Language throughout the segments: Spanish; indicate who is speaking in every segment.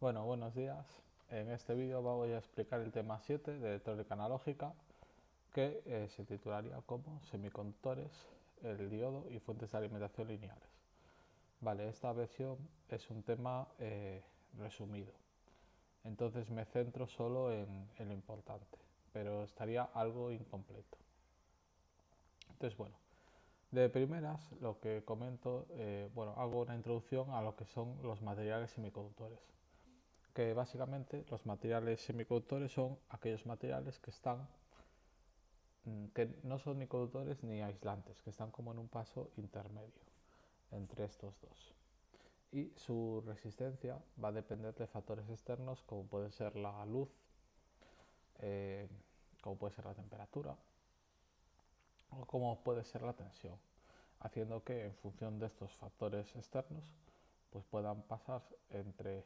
Speaker 1: Bueno, buenos días. En este vídeo voy a explicar el tema 7 de electrónica analógica, que se titularía como semiconductores, el diodo y fuentes de alimentación lineales. Vale, esta versión es un tema resumido, entonces me centro solo en lo importante, pero estaría algo incompleto. Entonces, bueno, de primeras lo que comento, hago una introducción a lo que son los materiales semiconductores, que básicamente los materiales semiconductores son aquellos materiales que están que no son ni conductores ni aislantes, que están como en un paso intermedio entre estos dos. Y su resistencia va a depender de factores externos como puede ser la luz, eh, como puede ser la temperatura o como puede ser la tensión, haciendo que en función de estos factores externos pues puedan pasar entre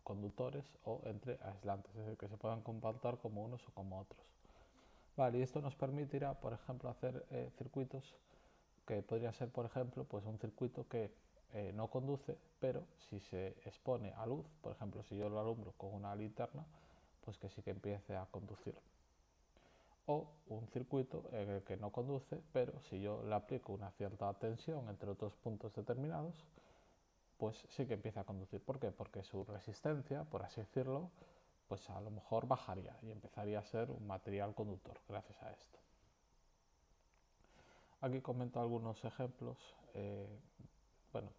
Speaker 1: conductores o entre aislantes, es decir, que se puedan comportar como unos o como otros. Vale, y esto nos permitirá, por ejemplo, hacer circuitos que podría ser, por ejemplo, pues un circuito que no conduce, pero si se expone a luz, por ejemplo, si yo lo alumbro con una linterna, pues que sí que empiece a conducir. O un circuito en el que no conduce, pero si yo le aplico una cierta tensión entre otros puntos determinados, pues sí que empieza a conducir. ¿Por qué? Porque su resistencia, por así decirlo, pues a lo mejor bajaría y empezaría a ser un material conductor gracias a esto. Aquí comento algunos ejemplos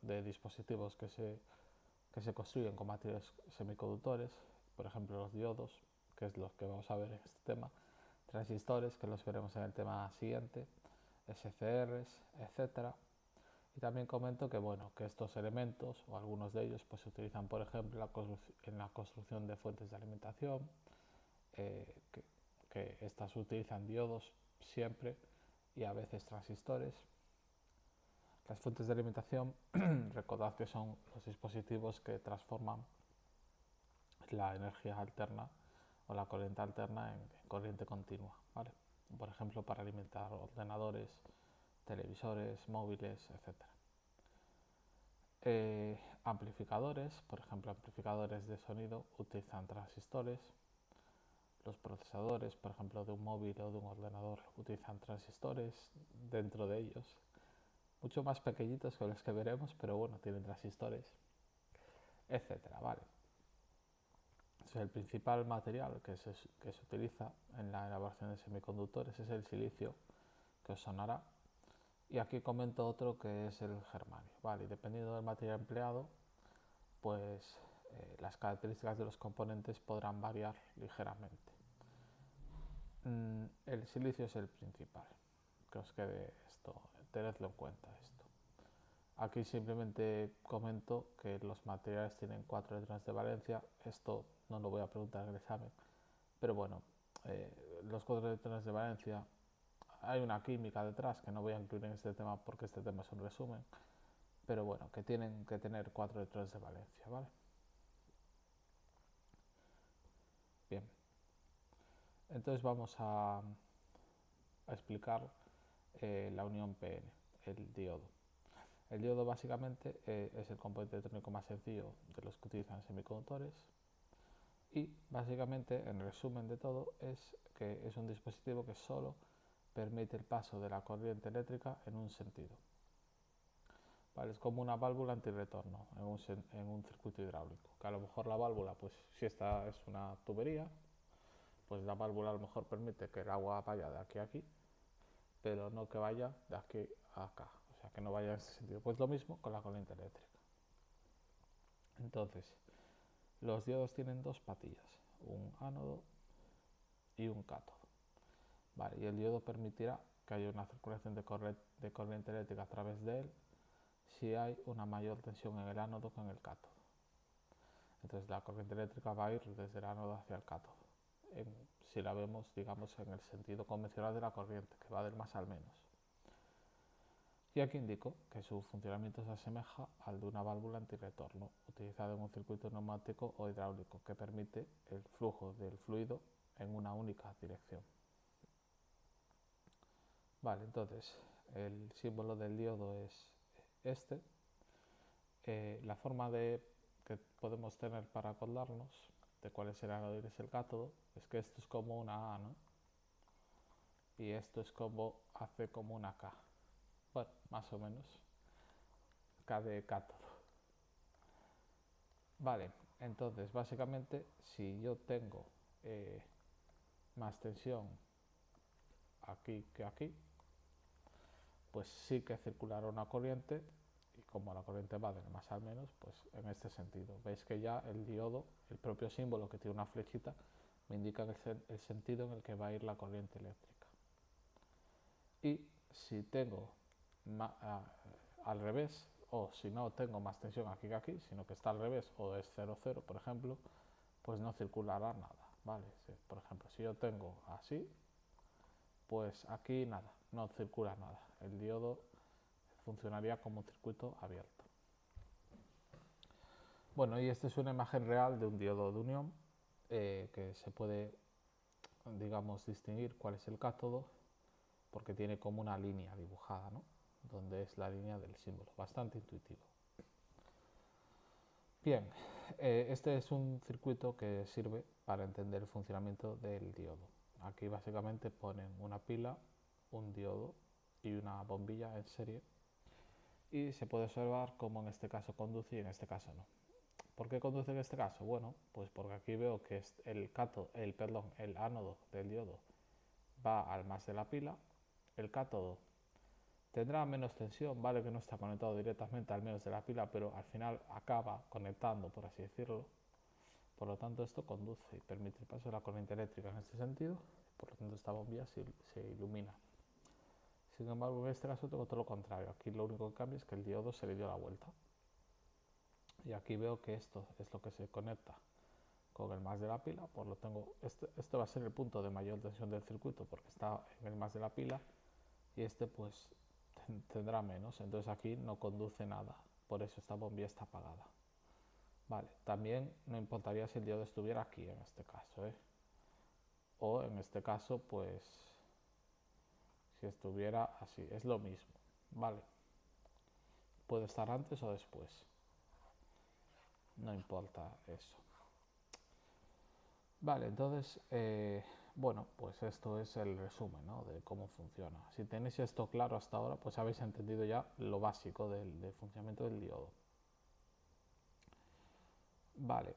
Speaker 1: de dispositivos que se construyen con materiales semiconductores, por ejemplo los diodos, que es los que vamos a ver en este tema, transistores, que los veremos en el tema siguiente, SCRs, etcétera. Y también comento que, que estos elementos, o algunos de ellos, pues se utilizan, por ejemplo, en la construcción de fuentes de alimentación, eh, que, que estas utilizan diodos siempre y a veces transistores. Las fuentes de alimentación, recordad que son los dispositivos que transforman la energía alterna o la corriente alterna en corriente continua, ¿vale? Por ejemplo, para alimentar ordenadores, televisores, móviles, etcétera. Amplificadores, por ejemplo, amplificadores de sonido utilizan transistores. Los procesadores, por ejemplo, de un móvil o de un ordenador utilizan transistores dentro de ellos, mucho más pequeñitos que los que veremos, pero bueno, tienen transistores, etcétera, ¿vale? Entonces, el principal material que se utiliza en la elaboración de semiconductores es el silicio, que os sonará. Y aquí comento otro que es el germanio, ¿vale? Y dependiendo del material empleado, pues las características de los componentes podrán variar ligeramente. El silicio es el principal, que os quede esto, tenedlo en cuenta esto. Aquí simplemente comento que los materiales tienen 4 electrones de valencia, esto no lo voy a preguntar en el examen, pero bueno, los 4 electrones de valencia, hay una química detrás que no voy a incluir en este tema porque este tema es un resumen, pero bueno, que tienen que tener 4 electrones de valencia, ¿vale? Bien, entonces vamos a explicar la unión PN, el diodo. El diodo básicamente es el componente electrónico más sencillo de los que utilizan semiconductores y básicamente, en resumen de todo, es que es un dispositivo que solo permite el paso de la corriente eléctrica en un sentido. ¿Vale? Es como una válvula antirretorno en un circuito hidráulico, que a lo mejor la válvula, pues si esta es una tubería, pues la válvula a lo mejor permite que el agua vaya de aquí a aquí, pero no que vaya de aquí a acá, o sea, que no vaya en ese sentido. Pues lo mismo con la corriente eléctrica. Entonces, los diodos tienen dos patillas, un ánodo y un cátodo. Vale, y el diodo permitirá que haya una circulación de corriente eléctrica a través de él si hay una mayor tensión en el ánodo que en el cátodo. Entonces la corriente eléctrica va a ir desde el ánodo hacia el cátodo, si la vemos, digamos, en el sentido convencional de la corriente, que va del más al menos. Y aquí indico que su funcionamiento se asemeja al de una válvula antirretorno utilizada en un circuito neumático o hidráulico que permite el flujo del fluido en una única dirección. Vale, entonces el símbolo del diodo es este. La forma de que podemos tener para acordarnos de cuál es el ánodo y es el cátodo es que esto es como una A, ¿no? Y esto es como, hace como una K. Bueno, más o menos. K de cátodo. Vale, entonces básicamente si yo tengo más tensión aquí que aquí, pues sí que circulará una corriente, y como la corriente va del más al menos, pues en este sentido. Veis que ya el diodo, el propio símbolo que tiene una flechita, me indica el sentido en el que va a ir la corriente eléctrica. Y si tengo al revés, o si no tengo más tensión aquí que aquí, sino que está al revés, o es 0, 0, por ejemplo, pues no circulará nada, ¿vale? Por ejemplo, si yo tengo así, pues aquí nada, no circula nada. El diodo funcionaría como un circuito abierto. Bueno, y esta es una imagen real de un diodo de unión que se puede, digamos, distinguir cuál es el cátodo porque tiene como una línea dibujada, ¿no? Donde es la línea del símbolo, bastante intuitivo. Bien, este es un circuito que sirve para entender el funcionamiento del diodo. Aquí básicamente ponen una pila, un diodo y una bombilla en serie y se puede observar cómo en este caso conduce y en este caso no. ¿Por qué conduce en este caso? Bueno, pues porque aquí veo que el ánodo del diodo va al más de la pila, el cátodo tendrá menos tensión, vale que no está conectado directamente al menos de la pila, pero al final acaba conectando, por así decirlo. Por lo tanto, esto conduce y permite el paso de la corriente eléctrica en este sentido, por lo tanto esta bombilla se ilumina. Sin embargo, en este caso tengo todo lo contrario. Aquí lo único que cambia es que el diodo se le dio la vuelta. Y aquí veo que esto es lo que se conecta con el más de la pila, pues lo tengo, este va a ser el punto de mayor tensión del circuito porque está en el más de la pila y este pues tendrá menos, entonces aquí no conduce nada, por eso esta bombilla está apagada. Vale, también no importaría si el diodo estuviera aquí en este caso, o en este caso pues si estuviera así, es lo mismo, vale, puede estar antes o después, no importa eso. Vale, entonces, bueno, pues esto es el resumen, ¿no? De cómo funciona. Si tenéis esto claro hasta ahora, pues habéis entendido ya lo básico del funcionamiento del diodo. Vale,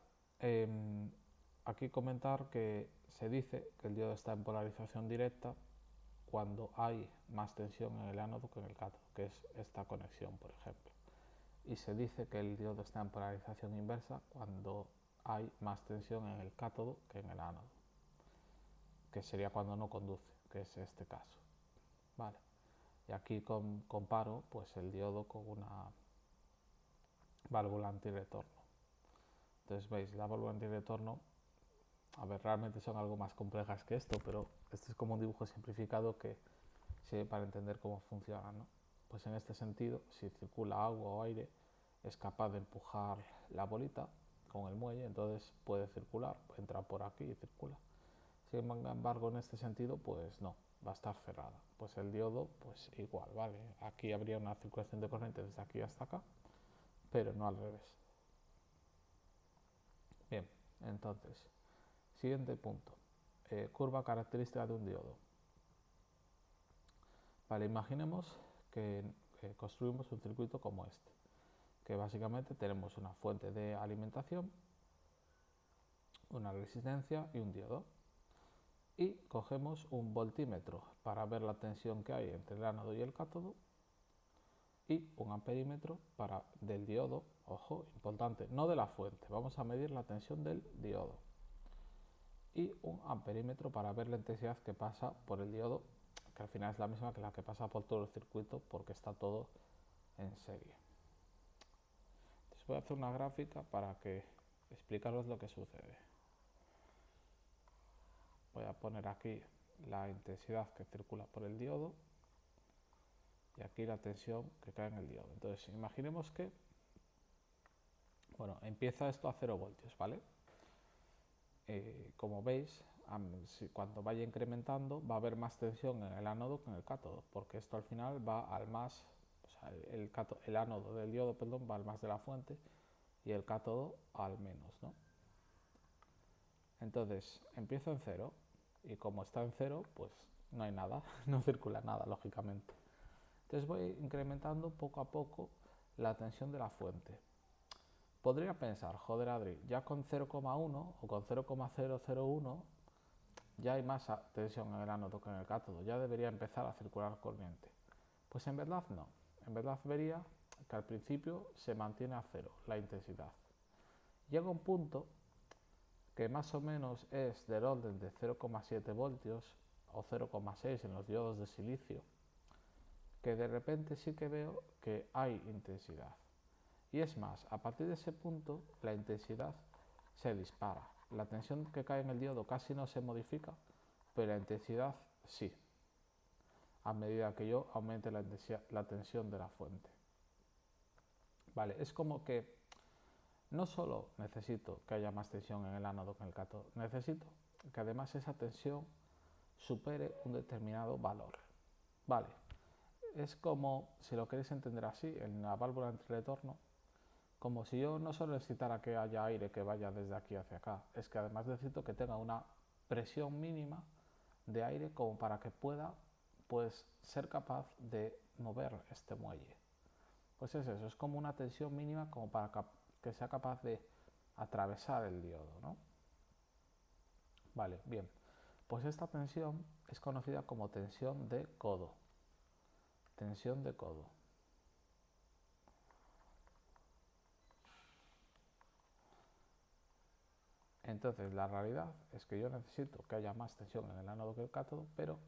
Speaker 1: aquí comentar que se dice que el diodo está en polarización directa cuando hay más tensión en el ánodo que en el cátodo, que es esta conexión, por ejemplo. Y se dice que el diodo está en polarización inversa cuando hay más tensión en el cátodo que en el ánodo, que sería cuando no conduce, que es este caso. Vale. Y aquí comparo pues el diodo con una válvula antirretorno. Entonces veis, la válvula antirretorno, a ver, realmente son algo más complejas que esto, pero este es como un dibujo simplificado que sirve para entender cómo funciona, ¿no? Pues en este sentido, si circula agua o aire, es capaz de empujar la bolita con el muelle, entonces puede circular, entra por aquí y circula. Sin embargo, en este sentido, pues no, va a estar cerrada. Pues el diodo, pues igual, ¿vale? Aquí habría una circulación de corriente desde aquí hasta acá, pero no al revés. Bien, entonces, siguiente punto. Curva característica de un diodo. Vale, imaginemos que construimos un circuito como este, que básicamente tenemos una fuente de alimentación, una resistencia y un diodo. Y cogemos un voltímetro para ver la tensión que hay entre el ánodo y el cátodo y un amperímetro del diodo, ojo, importante, no de la fuente, vamos a medir la tensión del diodo y un amperímetro para ver la intensidad que pasa por el diodo, que al final es la misma que la que pasa por todo el circuito porque está todo en serie. Entonces voy a hacer una gráfica para explicaros lo que sucede. Voy a poner aquí la intensidad que circula por el diodo y aquí la tensión que cae en el diodo. Entonces, imaginemos que, bueno, empieza esto a 0 voltios, ¿vale? Como veis, cuando vaya incrementando va a haber más tensión en el ánodo que en el cátodo, porque esto al final va al más, o sea, el ánodo del diodo, perdón, va al más de la fuente y el cátodo al menos, ¿no? Entonces empiezo en 0 y como está en 0, pues no hay nada, no circula nada, lógicamente. Entonces voy incrementando poco a poco la tensión de la fuente. Podría pensar, joder Adri, ya con 0,1 o con 0,001 ya hay más tensión en el ánodo que en el cátodo, ya debería empezar a circular corriente. Pues en verdad no, en verdad vería que al principio se mantiene a 0 la intensidad. Llega un punto que más o menos es del orden de 0,7 voltios o 0,6 en los diodos de silicio, que de repente sí que veo que hay intensidad. Y es más, a partir de ese punto la intensidad se dispara. La tensión que cae en el diodo casi no se modifica, pero la intensidad sí, a medida que yo aumente la tensión de la fuente. Vale, es como que no solo necesito que haya más tensión en el ánodo que en el cátodo, necesito que además esa tensión supere un determinado valor. Vale, es como, si lo queréis entender así, en la válvula entre retorno, como si yo no solo necesitara que haya aire que vaya desde aquí hacia acá, es que además necesito que tenga una presión mínima de aire como para que pueda pues ser capaz de mover este muelle. Pues es eso, es como una tensión mínima como para que sea capaz de atravesar el diodo, ¿no? Vale, bien. Pues esta tensión es conocida como tensión de codo. Tensión de codo. Entonces, la realidad es que yo necesito que haya más tensión en el ánodo que el cátodo, pero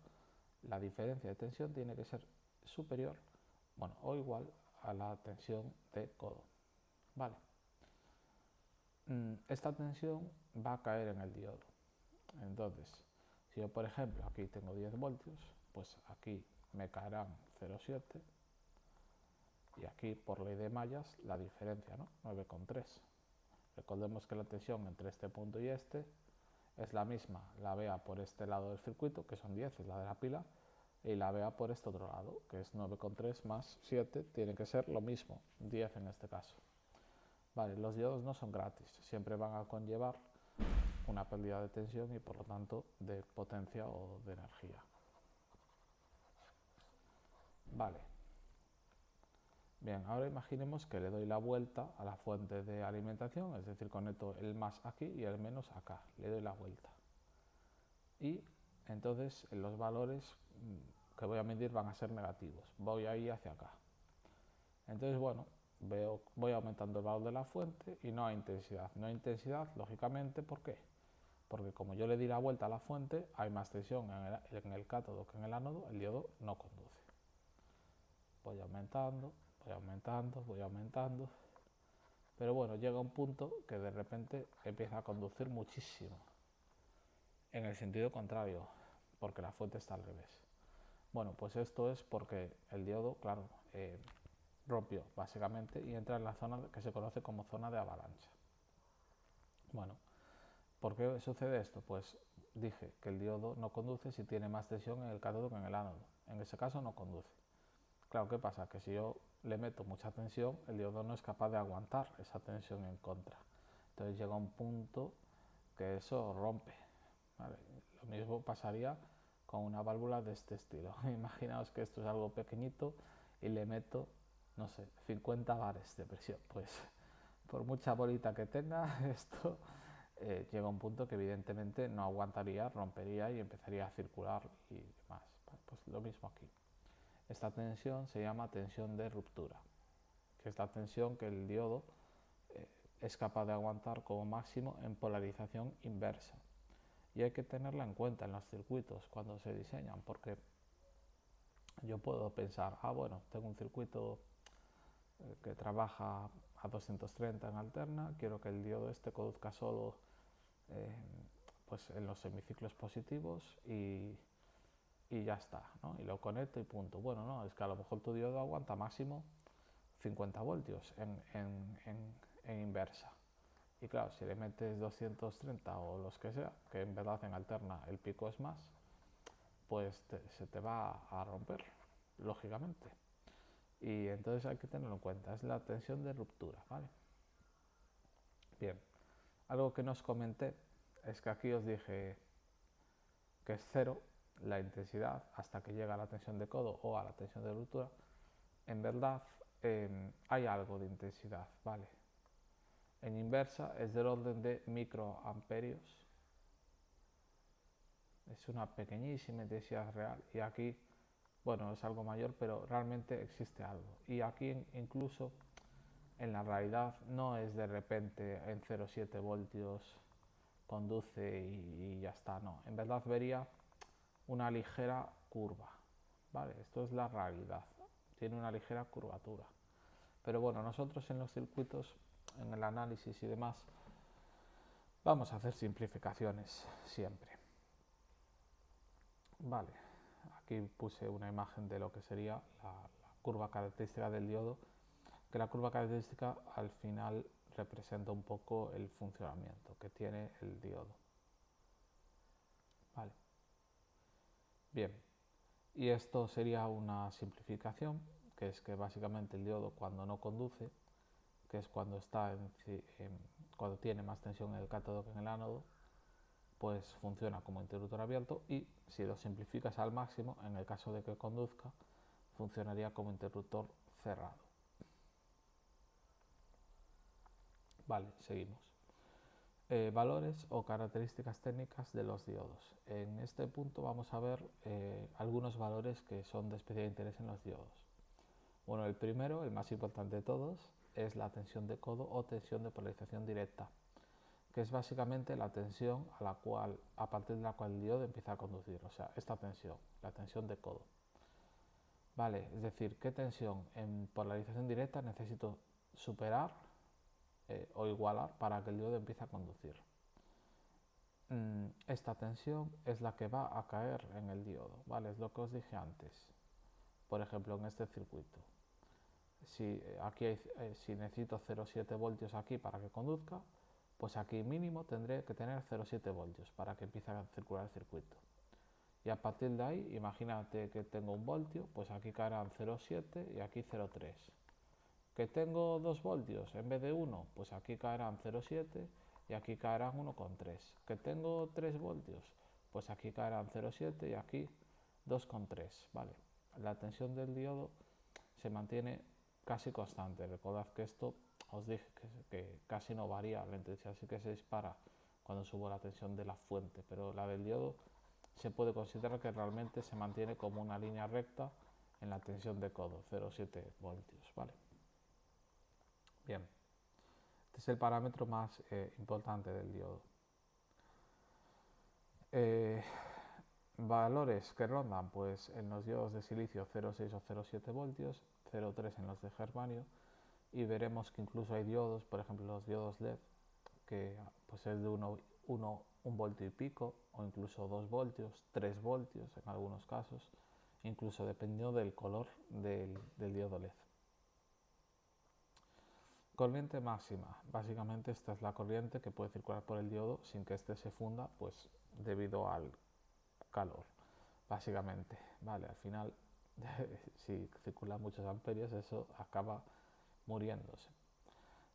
Speaker 1: la diferencia de tensión tiene que ser superior, bueno, o igual a la tensión de codo. Vale. Esta tensión va a caer en el diodo. Entonces, si yo, por ejemplo, aquí tengo 10 voltios, pues aquí me caerán 0,7 y aquí, por ley de mallas, la diferencia, ¿no? 9,3. Recordemos que la tensión entre este punto y este es la misma, la vea por este lado del circuito, que son 10, es la de la pila, y la vea por este otro lado, que es 9,3 más 7, tiene que ser lo mismo, 10 en este caso. Vale, los diodos no son gratis, siempre van a conllevar una pérdida de tensión y por lo tanto de potencia o de energía. Vale. Bien, ahora imaginemos que le doy la vuelta a la fuente de alimentación, es decir, conecto el más aquí y el menos acá, le doy la vuelta. Y entonces los valores que voy a medir van a ser negativos, voy a ir hacia acá. Entonces, bueno, voy aumentando el valor de la fuente y no hay intensidad. No hay intensidad, lógicamente, ¿por qué? Porque como yo le di la vuelta a la fuente, hay más tensión en el cátodo que en el ánodo, el diodo no conduce. Voy aumentando, voy aumentando, voy aumentando, pero bueno, llega un punto que de repente empieza a conducir muchísimo, en el sentido contrario, porque la fuente está al revés. Bueno, pues esto es porque el diodo, claro, rompió básicamente y entra en la zona que se conoce como zona de avalancha. Bueno, ¿por qué sucede esto? Pues dije que el diodo no conduce si tiene más tensión en el cátodo que en el ánodo. En ese caso no conduce. Claro, ¿qué pasa? Que si yo le meto mucha tensión, el diodo no es capaz de aguantar esa tensión en contra. Entonces llega un punto que eso rompe. ¿Vale? Lo mismo pasaría con una válvula de este estilo. Imaginaos que esto es algo pequeñito y le meto, no sé, 50 bares de presión. Pues por mucha bolita que tenga, esto llega a un punto que evidentemente no aguantaría, rompería y empezaría a circular y demás. Pues lo mismo aquí. Esta tensión se llama tensión de ruptura, que es la tensión que el diodo es capaz de aguantar como máximo en polarización inversa. Y hay que tenerla en cuenta en los circuitos cuando se diseñan, porque yo puedo pensar, bueno, tengo un circuito que trabaja a 230 en alterna, quiero que el diodo este conduzca solo pues en los semiciclos positivos y ya está, ¿no? Y lo conecto y punto. Bueno, no, es que a lo mejor tu diodo aguanta máximo 50 voltios en inversa. Y claro, si le metes 230 o los que sea, que en verdad en alterna el pico es más, pues se te va a romper, lógicamente. Y entonces hay que tenerlo en cuenta, es la tensión de ruptura, ¿vale? Bien, algo que no os comenté es que aquí os dije que es cero la intensidad hasta que llega a la tensión de codo o a la tensión de ruptura. En verdad hay algo de intensidad, ¿vale? En inversa es del orden de microamperios. Es una pequeñísima intensidad real y aquí, bueno, es algo mayor, pero realmente existe algo. Y aquí incluso en la realidad no es de repente en 0,7 voltios conduce y ya está, no. En verdad vería una ligera curva, ¿vale? Esto es la realidad, tiene una ligera curvatura. Pero bueno, nosotros en los circuitos, en el análisis y demás, vamos a hacer simplificaciones siempre. Vale, aquí puse una imagen de lo que sería la curva característica del diodo, que la curva característica al final representa un poco el funcionamiento que tiene el diodo. Vale. Bien, y esto sería una simplificación, que es que básicamente el diodo cuando no conduce, que es cuando está cuando tiene más tensión en el cátodo que en el ánodo, pues funciona como interruptor abierto, y si lo simplificas al máximo, en el caso de que conduzca, funcionaría como interruptor cerrado. Vale, seguimos. Valores o características técnicas de los diodos. En este punto vamos a ver algunos valores que son de especial interés en los diodos. Bueno, el primero, el más importante de todos, es la tensión de codo o tensión de polarización directa, que es básicamente la tensión a partir de la cual el diodo empieza a conducir, o sea, esta tensión, la tensión de codo. Vale, es decir, ¿qué tensión en polarización directa necesito superar o igualar para que el diodo empiece a conducir? Esta tensión es la que va a caer en el diodo, ¿vale? Es lo que os dije antes. Por ejemplo, en este circuito. Si necesito 0,7 voltios aquí para que conduzca, pues aquí mínimo tendré que tener 0,7 voltios para que empiece a circular el circuito. Y a partir de ahí, imagínate que tengo 1 voltio, pues aquí caerán 0,7 y aquí 0,3. Que tengo 2 voltios en vez de 1, pues aquí caerán 0,7 y aquí caerán 1,3. Que tengo 3 voltios, pues aquí caerán 0,7 y aquí 2,3. ¿Vale? La tensión del diodo se mantiene casi constante. Recordad que esto os dije que casi no varía, la intensidad sí que se dispara cuando subo la tensión de la fuente, pero la del diodo se puede considerar que realmente se mantiene como una línea recta en la tensión de codo, 0,7 voltios. ¿Vale? Bien, este es el parámetro más importante del diodo. Valores que rondan, pues en los diodos de silicio 0,6 o 0,7 voltios, 0,3 en los de germanio, y veremos que incluso hay diodos, por ejemplo los diodos LED, que pues es de 1 voltio y pico, o incluso 2 voltios, 3 voltios en algunos casos, incluso dependiendo del color del diodo LED. Corriente máxima. Básicamente esta es la corriente que puede circular por el diodo sin que éste se funda, pues debido al calor, básicamente. Vale, al final, si circulan muchos amperios, eso acaba muriéndose.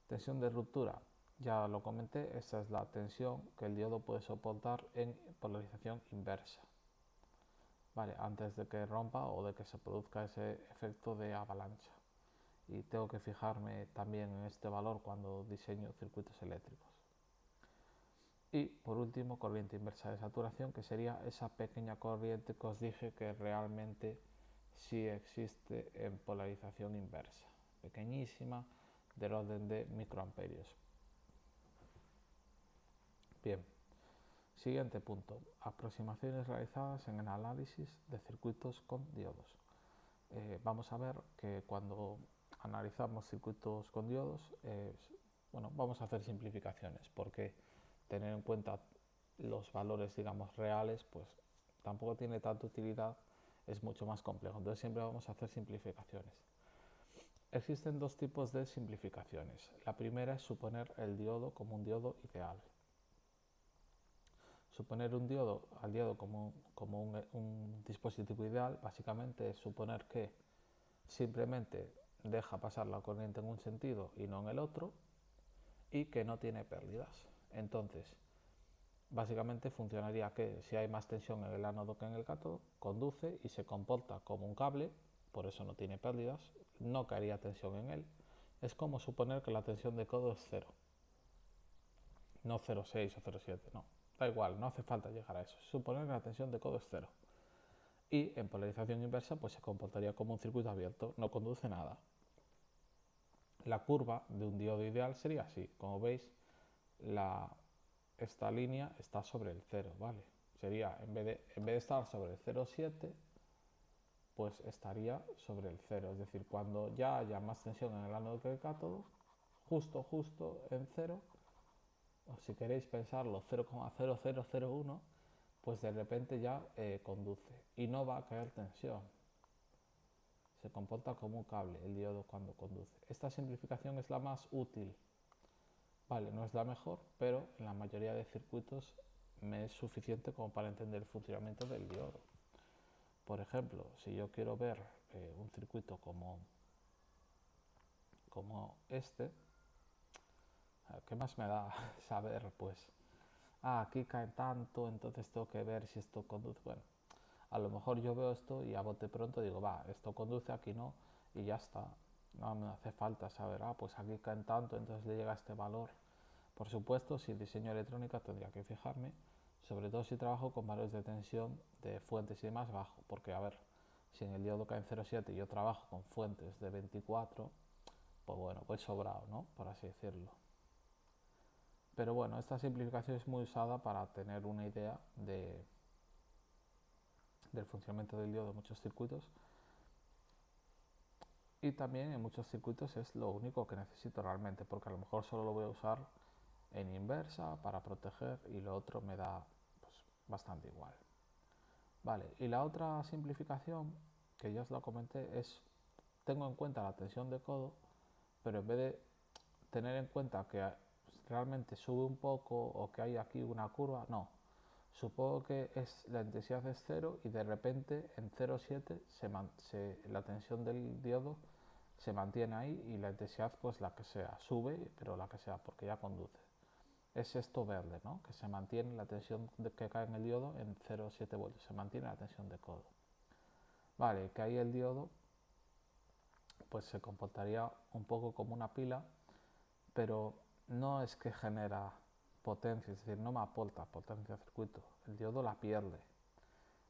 Speaker 1: Tensión de ruptura. Ya lo comenté, esta es la tensión que el diodo puede soportar en polarización inversa. Vale, antes de que rompa o de que se produzca ese efecto de avalancha. Y tengo que fijarme también en este valor cuando diseño circuitos eléctricos. Y por último, corriente inversa de saturación, que sería esa pequeña corriente que os dije que realmente sí existe en polarización inversa, pequeñísima, del orden de microamperios. Bien, siguiente punto, aproximaciones realizadas en el análisis de circuitos con diodos. Vamos a ver que cuando analizamos circuitos con diodos, bueno, vamos a hacer simplificaciones, porque tener en cuenta los valores, digamos, reales, pues tampoco tiene tanta utilidad, es mucho más complejo. Entonces siempre vamos a hacer simplificaciones. Existen dos tipos de simplificaciones. La primera es suponer el diodo como un diodo ideal. Suponer al diodo como un dispositivo ideal, básicamente es suponer que simplemente deja pasar la corriente en un sentido y no en el otro, y que no tiene pérdidas. Entonces, básicamente funcionaría que si hay más tensión en el ánodo que en el cátodo, conduce y se comporta como un cable, por eso no tiene pérdidas, no caería tensión en él. Es como suponer que la tensión de codo es 0, no 0,6 o 0,7, no. Da igual, no hace falta llegar a eso. Suponer que la tensión de codo es 0. Y en polarización inversa pues se comportaría como un circuito abierto, no conduce nada. La curva de un diodo ideal sería así. Como veis, esta línea está sobre el 0, ¿vale? Sería, en vez de estar sobre el 0,7, pues estaría sobre el 0. Es decir, cuando ya haya más tensión en el ánodo que el cátodo, justo en 0, o si queréis pensarlo 0,0001, pues de repente ya conduce y no va a caer tensión. Se comporta como un cable el diodo cuando conduce. Esta simplificación es la más útil. Vale, no es la mejor, pero en la mayoría de circuitos me es suficiente como para entender el funcionamiento del diodo. Por ejemplo, si yo quiero ver un circuito como este, ¿qué más me da saber? Pues, aquí cae tanto, entonces tengo que ver si esto conduce. Bueno, a lo mejor yo veo esto y a bote pronto digo, va, esto conduce, aquí no, y ya está. No me hace falta saber, pues aquí caen tanto, entonces le llega este valor. Por supuesto, si diseño electrónica tendría que fijarme, sobre todo si trabajo con valores de tensión de fuentes y demás bajo, porque a ver, si en el diodo cae en 0,7 y yo trabajo con fuentes de 24, pues bueno, pues sobrado, ¿no? Por así decirlo. Pero bueno, esta simplificación es muy usada para tener una idea del funcionamiento del diodo en muchos circuitos, y también en muchos circuitos es lo único que necesito realmente, porque a lo mejor solo lo voy a usar en inversa para proteger y lo otro me da pues, bastante igual. Vale, y la otra simplificación que ya os la comenté es, tengo en cuenta la tensión de codo, pero en vez de tener en cuenta que realmente sube un poco o que hay aquí una curva, no. Supongo que la intensidad es 0 y de repente en 0,7 la tensión del diodo se mantiene ahí y la intensidad pues la que sea, sube, pero la que sea, porque ya conduce. Es esto verde, ¿no? Que se mantiene la tensión que cae en el diodo en 0,7 voltios, se mantiene la tensión de codo. Vale, que ahí el diodo pues se comportaría un poco como una pila, pero no es que genera potencia, es decir, no me aporta potencia al circuito, el diodo la pierde.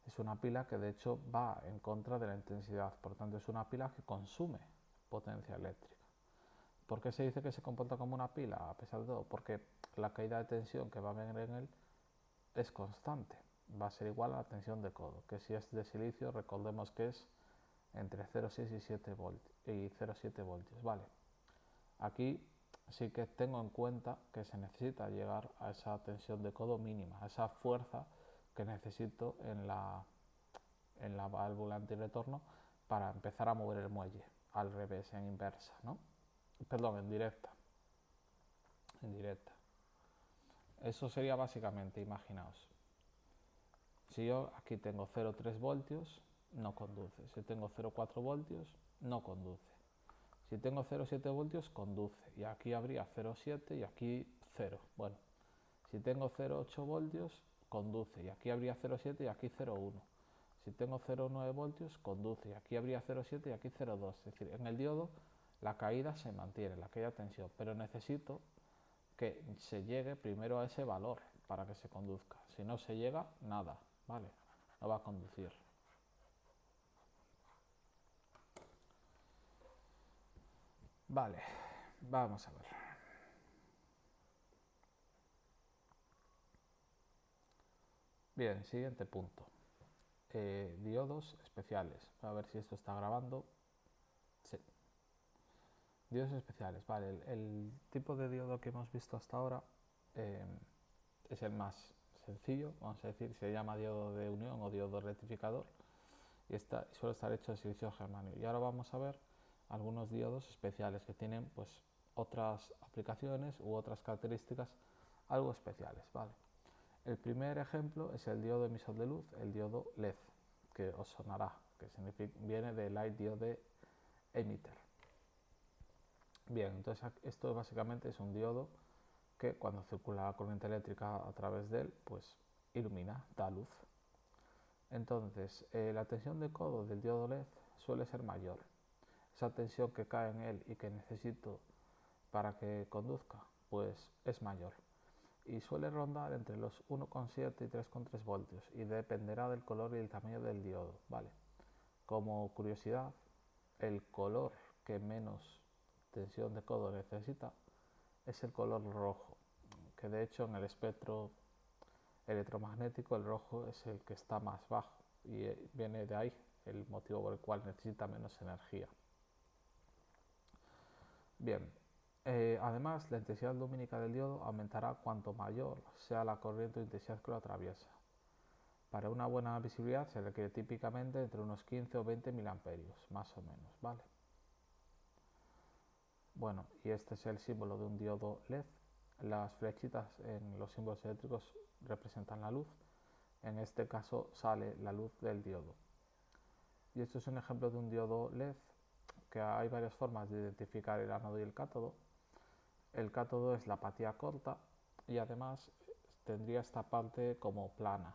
Speaker 1: Es una pila que de hecho va en contra de la intensidad, por lo tanto es una pila que consume potencia eléctrica. ¿Por qué se dice que se comporta como una pila a pesar de todo? Porque la caída de tensión que va a haber en él es constante, va a ser igual a la tensión de codo, que si es de silicio recordemos que es entre 0,6 y 0,7 voltios, ¿vale? Aquí sí que tengo en cuenta que se necesita llegar a esa tensión de codo mínima, a esa fuerza que necesito en la válvula antirretorno para empezar a mover el muelle al revés, en inversa, ¿no? Perdón, en directa. En directa. Eso sería básicamente, imaginaos. Si yo aquí tengo 0,3 voltios, no conduce. Si tengo 0,4 voltios, no conduce. Si tengo 0,7 voltios, conduce. Y aquí habría 0,7 y aquí 0. Bueno, si tengo 0,8 voltios, conduce. Y aquí habría 0,7 y aquí 0,1. Si tengo 0,9 voltios, conduce. Y aquí habría 0,7 y aquí 0,2. Es decir, en el diodo la caída se mantiene, la caída de tensión. Pero necesito que se llegue primero a ese valor para que se conduzca. Si no se llega, nada, ¿vale? No va a conducir. Vale, vamos a ver. Bien, siguiente punto. Diodos especiales. A ver si esto está grabando. Sí. Diodos especiales. Vale, el tipo de diodo que hemos visto hasta ahora es el más sencillo. Vamos a decir, se llama diodo de unión o diodo rectificador. Y suele estar hecho de silicio germanio. Y ahora vamos a ver algunos diodos especiales que tienen pues otras aplicaciones u otras características algo especiales, ¿vale? El primer ejemplo es el diodo emisor de luz, el diodo LED, que os sonará, que viene de Light Diode Emitter. Bien, entonces esto básicamente es un diodo que cuando circula la corriente eléctrica a través de él, pues ilumina, da luz. Entonces, la tensión de codo del diodo LED suele ser mayor. Esa tensión que cae en él y que necesito para que conduzca, pues es mayor. Y suele rondar entre los 1,7 y 3,3 voltios y dependerá del color y el tamaño del diodo, ¿vale? Como curiosidad, el color que menos tensión de codo necesita es el color rojo, que de hecho en el espectro electromagnético el rojo es el que está más bajo y viene de ahí el motivo por el cual necesita menos energía. Bien, además la intensidad lumínica del diodo aumentará cuanto mayor sea la corriente o intensidad que lo atraviesa. Para una buena visibilidad se requiere típicamente entre unos 15 o 20 miliamperios, más o menos, ¿vale? Bueno, y este es el símbolo de un diodo LED. Las flechitas en los símbolos eléctricos representan la luz. En este caso sale la luz del diodo. Y esto es un ejemplo de un diodo LED, que hay varias formas de identificar el ánodo y el cátodo. El cátodo es la apatía corta y además tendría esta parte como plana,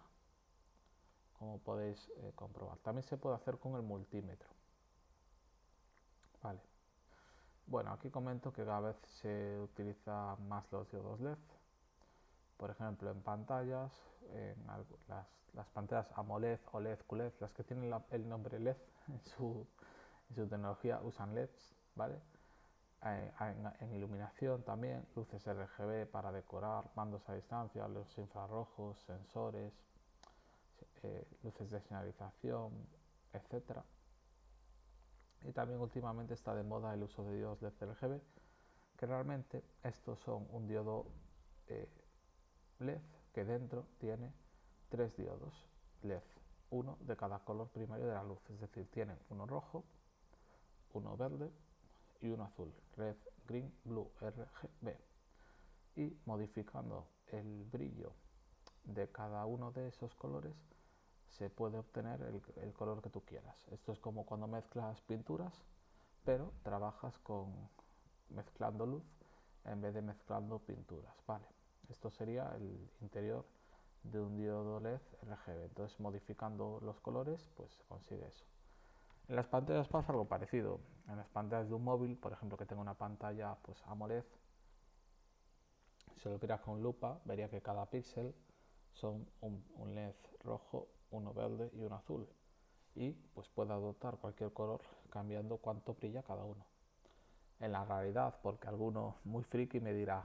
Speaker 1: como podéis comprobar. También se puede hacer con el multímetro. Vale. Bueno, aquí comento que cada vez se utilizan más los diodos LED. Por ejemplo, en pantallas, las pantallas AMOLED, OLED, QLED, las que tienen el nombre LED en su tecnología usan LEDs, ¿vale? En iluminación también, luces RGB para decorar, mandos a distancia, los infrarrojos, sensores, luces de señalización, etcétera. Y también últimamente está de moda el uso de diodos LED RGB, que realmente estos son un diodo LED que dentro tiene 3 diodos LED, uno de cada color primario de la luz, es decir, tienen uno rojo, uno verde y uno azul, red, green, blue, RGB. Y modificando el brillo de cada uno de esos colores se puede obtener el color que tú quieras. Esto es como cuando mezclas pinturas, pero trabajas mezclando luz en vez de mezclando pinturas, ¿vale? Esto sería el interior de un diodo LED RGB. Entonces, modificando los colores, pues se consigue eso. En las pantallas pasa algo parecido. En las pantallas de un móvil, por ejemplo, que tenga una pantalla pues AMOLED, si lo viera con lupa, vería que cada píxel son un LED rojo, uno verde y uno azul. Y pues puede adoptar cualquier color cambiando cuánto brilla cada uno. En la realidad, porque alguno muy friki me dirá,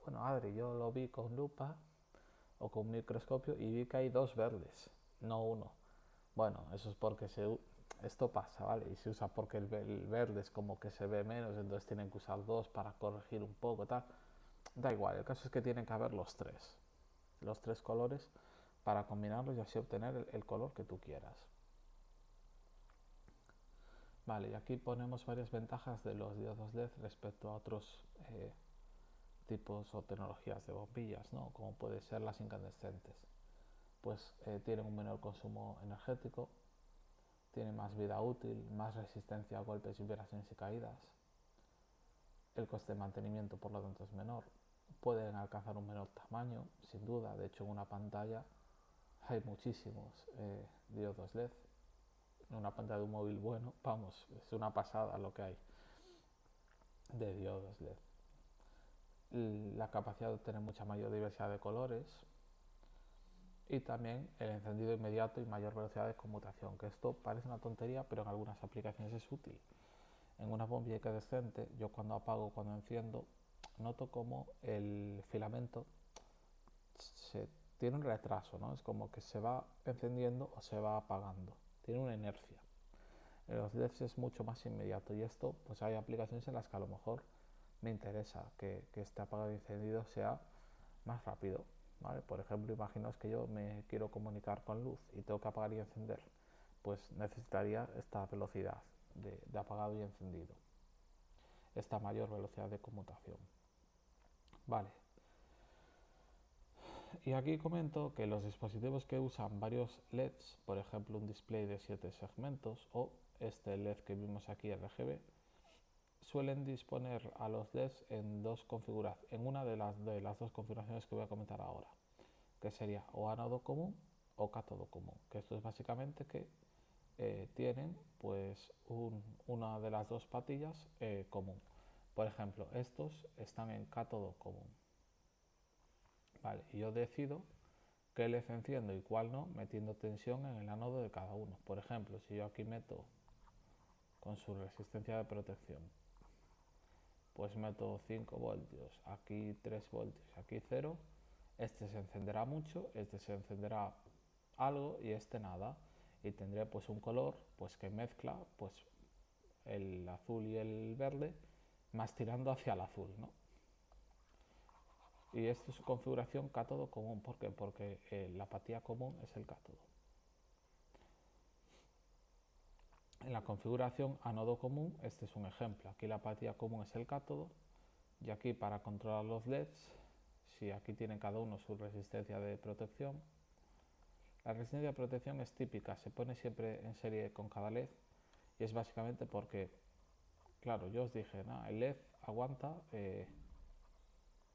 Speaker 1: bueno, Adri, yo lo vi con lupa o con un microscopio y vi que hay 2 verdes, no uno. Bueno, eso es porque esto pasa, ¿vale? Y se usa porque el verde es como que se ve menos, entonces tienen que usar 2 para corregir un poco, tal. Da igual, el caso es que tienen que haber los tres colores para combinarlos y así obtener el color que tú quieras. Vale, y aquí ponemos varias ventajas de los diodos LED respecto a otros tipos o tecnologías de bombillas, ¿no? Como pueden ser las incandescentes. Pues tienen un menor consumo energético, tienen más vida útil, más resistencia a golpes, vibraciones y caídas. El coste de mantenimiento, por lo tanto, es menor. Pueden alcanzar un menor tamaño, sin duda. De hecho, en una pantalla hay muchísimos diodos LED. En una pantalla de un móvil bueno, vamos, es una pasada lo que hay de diodos LED. La capacidad de obtener mucha mayor diversidad de colores y también el encendido inmediato y mayor velocidad de conmutación, que esto parece una tontería, pero en algunas aplicaciones es útil. En una bombilla incandescente, yo cuando apago, cuando enciendo, noto como el filamento tiene un retraso, ¿no? Es como que se va encendiendo o se va apagando, tiene una inercia. En los LEDs es mucho más inmediato y esto, pues hay aplicaciones en las que a lo mejor me interesa que este apagado y encendido sea más rápido, ¿vale? Por ejemplo, imaginaos que yo me quiero comunicar con luz y tengo que apagar y encender, pues necesitaría esta velocidad de apagado y encendido, esta mayor velocidad de conmutación. Vale. Y aquí comento que los dispositivos que usan varios LEDs, por ejemplo un display de 7 segmentos o este LED que vimos aquí RGB, suelen disponer a los LEDs en una de las dos configuraciones que voy a comentar ahora, que sería o ánodo común o cátodo común, que esto es básicamente que tienen pues una de las dos patillas común. Por ejemplo, estos están en cátodo común. Vale, y yo decido qué LED enciendo y cuál no, metiendo tensión en el ánodo de cada uno. Por ejemplo, si yo aquí meto con su resistencia de protección, pues meto 5 voltios, aquí 3 voltios, aquí 0, este se encenderá mucho, este se encenderá algo y este nada, y tendré pues un color pues que mezcla pues el azul y el verde, más tirando hacia el azul, ¿no? Y esto es configuración cátodo común. ¿Por qué? Porque la apatía común es el cátodo. En la configuración ánodo común, este es un ejemplo. Aquí la apatía común es el cátodo, y aquí para controlar los LEDs, si aquí tienen cada uno su resistencia de protección, la resistencia de protección es típica, se pone siempre en serie con cada LED, y es básicamente porque, claro, yo os dije, no, el LED aguanta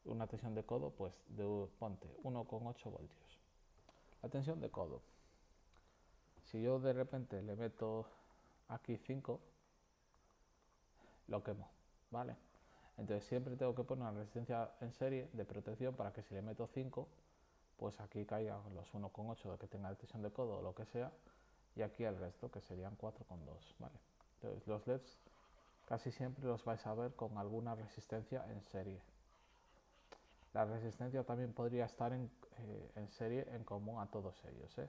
Speaker 1: una tensión de codo, pues ponte 1,8 voltios. La tensión de codo, si yo de repente le meto aquí 5, lo quemo, ¿vale? Entonces siempre tengo que poner una resistencia en serie de protección para que si le meto 5, pues aquí caigan los 1,8 de que tenga la tensión de codo o lo que sea, y aquí el resto, que serían 4,2, ¿vale? Entonces los LEDs casi siempre los vais a ver con alguna resistencia en serie. La resistencia también podría estar en serie en común a todos ellos, ¿eh?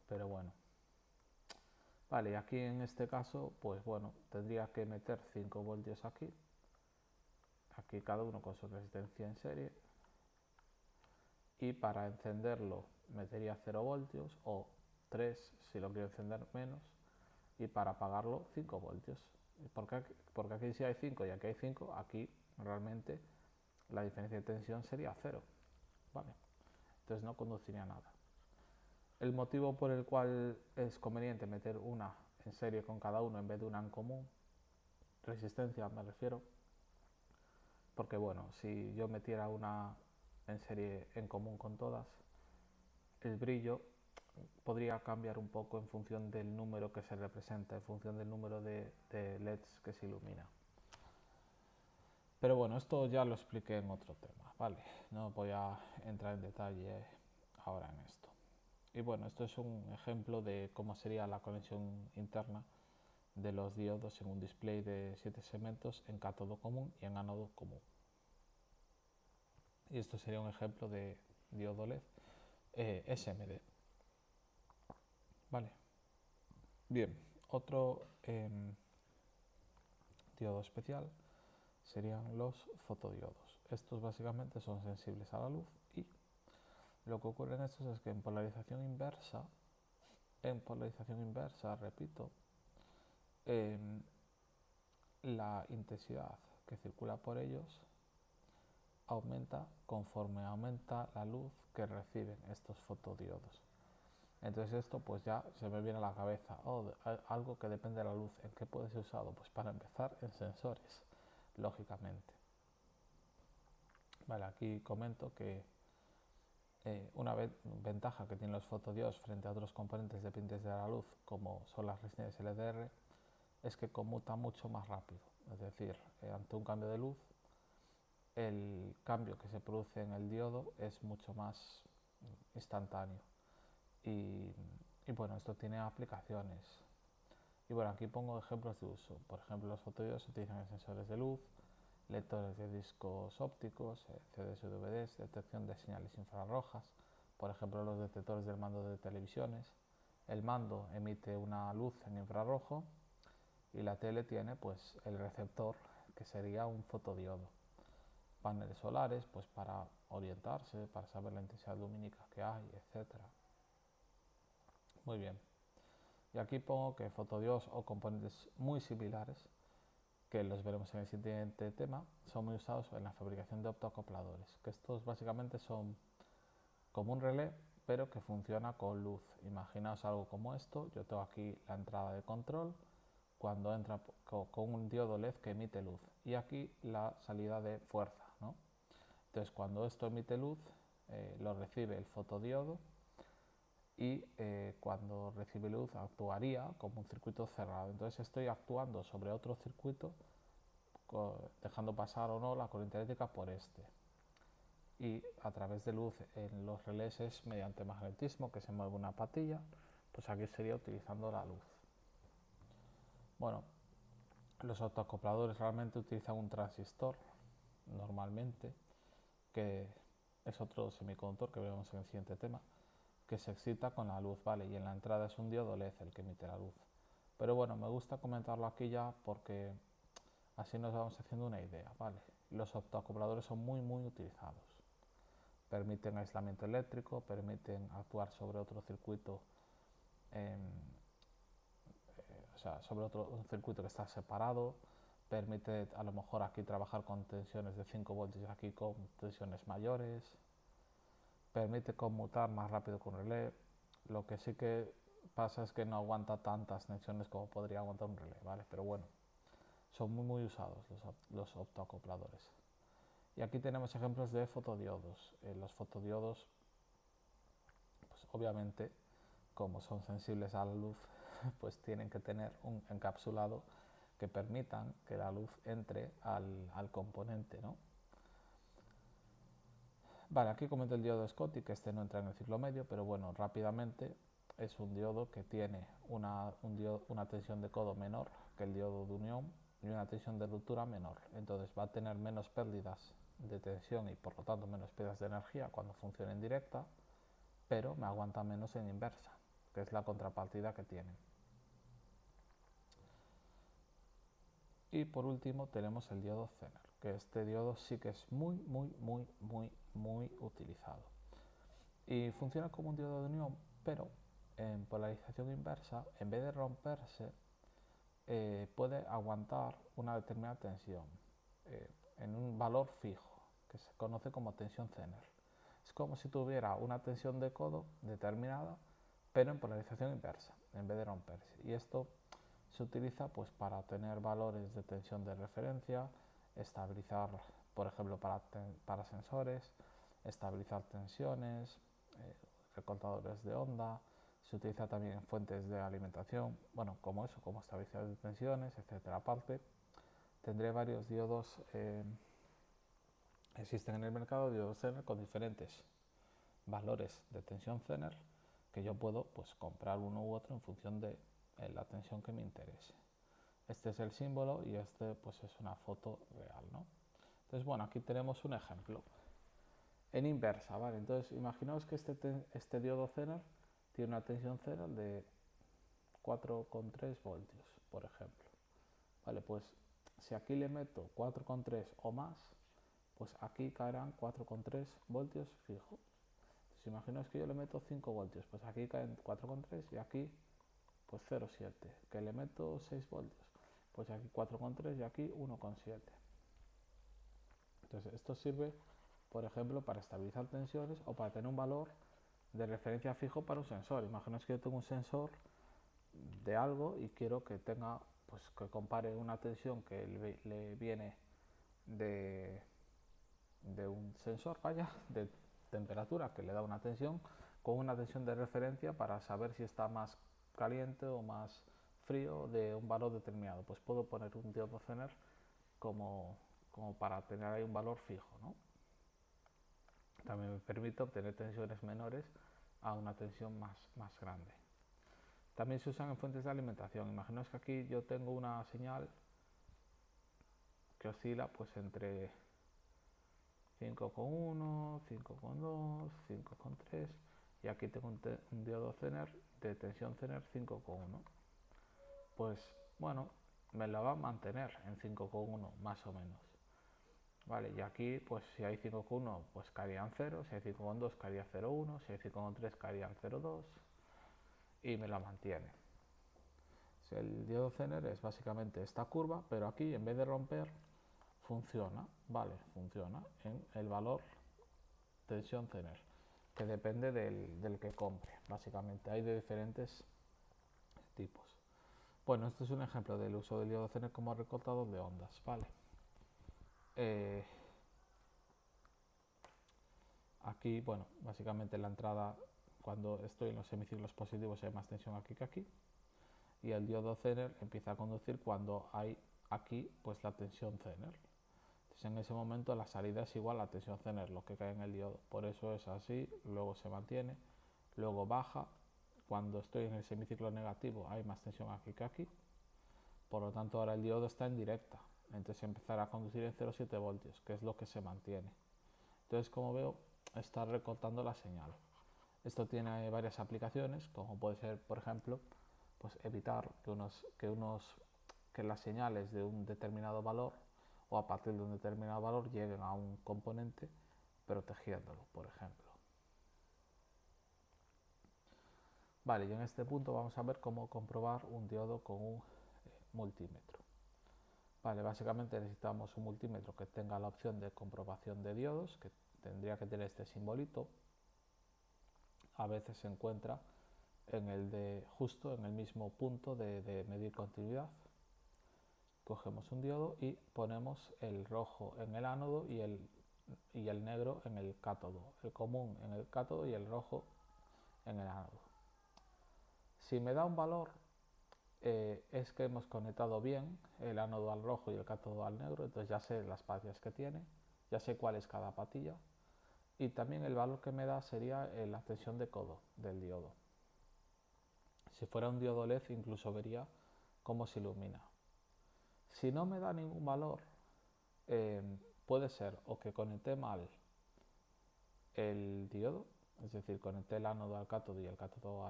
Speaker 1: Pero bueno. Vale, y aquí en este caso, pues bueno, tendría que meter 5 voltios aquí. Aquí cada uno con su resistencia en serie. Y para encenderlo metería 0 voltios o 3 si lo quiero encender menos. Y para apagarlo 5 voltios. Porque aquí si hay 5 y aquí hay 5, aquí realmente la diferencia de tensión sería 0. ¿Vale? Entonces no conduciría a nada. El motivo por el cual es conveniente meter una en serie con cada uno en vez de una en común, resistencia me refiero, porque bueno, si yo metiera una en serie en común con todas, el brillo podría cambiar un poco en función del número que se representa, en función del número de LEDs que se ilumina. Pero bueno, esto ya lo expliqué en otro tema, ¿vale? No voy a entrar en detalle ahora en esto. Y bueno, esto es un ejemplo de cómo sería la conexión interna de los diodos en un display de 7 segmentos en cátodo común y en ánodo común. Y esto sería un ejemplo de diodo LED SMD. Vale. Bien, otro diodo especial serían los fotodiodos. Estos básicamente son sensibles a la luz y lo que ocurre en estos es que en polarización inversa, repito, la intensidad que circula por ellos aumenta conforme aumenta la luz que reciben estos fotodiodos. Entonces esto pues ya se me viene a la cabeza, algo que depende de la luz, ¿en qué puede ser usado? Pues para empezar en sensores, lógicamente. Vale, aquí comento que una ventaja que tienen los fotodiodos frente a otros componentes dependientes de la luz, como son las resistencias LDR, es que conmuta mucho más rápido. Es decir, ante un cambio de luz, el cambio que se produce en el diodo es mucho más instantáneo. Y bueno, esto tiene aplicaciones. Y bueno, aquí pongo ejemplos de uso. Por ejemplo, los fotodiodos se utilizan en sensores de luz, lectores de discos ópticos, CDs y DVDs, detección de señales infrarrojas, por ejemplo, los detectores del mando de televisiones. El mando emite una luz en infrarrojo y la tele tiene pues el receptor, que sería un fotodiodo. Paneles solares, pues para orientarse, para saber la intensidad lumínica que hay, etcétera. Muy bien. Y aquí pongo que fotodiodos o componentes muy similares, que los veremos en el siguiente tema, son muy usados en la fabricación de optoacopladores, que estos básicamente son como un relé, pero que funciona con luz. Imaginaos algo como esto, yo tengo aquí la entrada de control, cuando entra con un diodo LED que emite luz, y aquí la salida de fuerza, ¿no? Entonces cuando esto emite luz, lo recibe el fotodiodo, y cuando recibe luz actuaría como un circuito cerrado. Entonces estoy actuando sobre otro circuito, dejando pasar o no la corriente eléctrica por este. Y a través de luz en los relés es mediante magnetismo, que se mueve una patilla, pues aquí sería utilizando la luz. Bueno, los autoacopladores realmente utilizan un transistor normalmente, que es otro semiconductor que veremos en el siguiente tema, que se excita con la luz, ¿vale? Y en la entrada es un diodo LED el que emite la luz. Pero bueno, me gusta comentarlo aquí ya porque así nos vamos haciendo una idea, ¿vale? Los autoacopladores son muy utilizados. Permiten aislamiento eléctrico, permiten actuar sobre otro circuito, o sea, sobre un circuito que está separado, permite a lo mejor aquí trabajar con tensiones de 5 voltios y aquí con tensiones mayores, permite conmutar más rápido con relé. Lo que sí que pasa es que no aguanta tantas tensiones como podría aguantar un relé, ¿vale? Pero bueno, son muy usados los optoacopladores. Y aquí tenemos ejemplos de fotodiodos. Los fotodiodos, pues obviamente, como son sensibles a la luz, pues tienen que tener un encapsulado que permitan que la luz entre al componente, ¿no? Vale, aquí comento el diodo Schottky, que este no entra en el ciclo medio, pero bueno, rápidamente es un diodo que tiene una tensión de codo menor que el diodo de unión y una tensión de ruptura menor. Entonces va a tener menos pérdidas de tensión y por lo tanto menos pérdidas de energía cuando funcione en directa, pero me aguanta menos en inversa, que es la contrapartida que tiene. Y por último tenemos el diodo Zener, que este diodo sí que es muy utilizado. Y funciona como un diodo de unión, pero en polarización inversa, en vez de romperse, puede aguantar una determinada tensión en un valor fijo, que se conoce como tensión Zener. Es como si tuviera una tensión de codo determinada, pero en polarización inversa, en vez de romperse. Y esto se utiliza pues para tener valores de tensión de referencia, estabilizar, por ejemplo, para sensores, estabilizar tensiones, recortadores de onda. Se utiliza también en fuentes de alimentación, bueno, como eso, como estabilizadores de tensiones, etcétera. Aparte, tendré varios diodos, existen en el mercado diodos Zener con diferentes valores de tensión Zener, que yo puedo pues comprar uno u otro en función de la tensión que me interese. Este es el símbolo y este pues es una foto real, ¿no? Entonces, bueno, aquí tenemos un ejemplo en inversa, ¿vale? Entonces, imaginaos que este diodo Zener tiene una tensión Zener de 4,3 voltios, por ejemplo. Vale, pues si aquí le meto 4,3 o más, pues aquí caerán 4,3 voltios fijo. Entonces, imaginaos que yo le meto 5 voltios, pues aquí caen 4,3 y aquí pues 0,7. Que le meto 6 voltios, pues aquí 4,3 y aquí 1,7. Entonces esto sirve, por ejemplo, para estabilizar tensiones o para tener un valor de referencia fijo para un sensor. Imaginaos que yo tengo un sensor de algo y quiero que tenga, pues que compare una tensión que le viene de un sensor, vaya, de temperatura que le da una tensión con una tensión de referencia para saber si está más caliente o más frío de un valor determinado. Pues puedo poner un diodo Zener como para tener ahí un valor fijo, ¿no? También me permite obtener tensiones menores a una tensión más grande. También se usan en fuentes de alimentación. Imaginaos que aquí yo tengo una señal que oscila pues entre 5,1, 5,2, 5,3 y aquí tengo un diodo Zener de tensión Zener 5,1. Pues bueno, me la va a mantener en 5,1 más o menos. Vale, y aquí pues si hay 5,1 pues caerían 0, si hay 5,2 caería 0,1, si hay 5,3 caerían 0,2 y me la mantiene. El diodo Zener es básicamente esta curva, pero aquí en vez de romper funciona, vale, funciona en el valor tensión Zener, que depende del que compre, básicamente hay de diferentes tipos. Bueno, este es un ejemplo del uso del diodo Zener como recortador de ondas, ¿vale? Aquí, bueno, básicamente la entrada, cuando estoy en los semiciclos positivos hay más tensión aquí que aquí, y el diodo Zener empieza a conducir cuando hay aquí pues la tensión Zener. Entonces en ese momento la salida es igual a la tensión Zener, lo que cae en el diodo. Por eso es así, luego se mantiene, luego baja. Cuando estoy en el semiciclo negativo hay más tensión aquí que aquí, por lo tanto ahora el diodo está en directa, entonces empezará a conducir en 0,7 voltios, que es lo que se mantiene. Entonces, como veo, está recortando la señal. Esto tiene varias aplicaciones, como puede ser, por ejemplo, pues evitar que las señales de un determinado valor o a partir de un determinado valor lleguen a un componente protegiéndolo, por ejemplo. Vale, y en este punto vamos a ver cómo comprobar un diodo con un multímetro. Vale, básicamente necesitamos un multímetro que tenga la opción de comprobación de diodos, que tendría que tener este simbolito. A veces se encuentra justo en el mismo punto de medir continuidad. Cogemos un diodo y ponemos el rojo en el ánodo y el negro en el cátodo, el común en el cátodo y el rojo en el ánodo. Si me da un valor, es que hemos conectado bien el ánodo al rojo y el cátodo al negro, entonces ya sé las patillas que tiene, ya sé cuál es cada patilla, y también el valor que me da sería la tensión de codo del diodo. Si fuera un diodo LED incluso vería cómo se ilumina. Si no me da ningún valor, puede ser o que conecté mal el diodo, es decir, conecté el ánodo al cátodo y el cátodo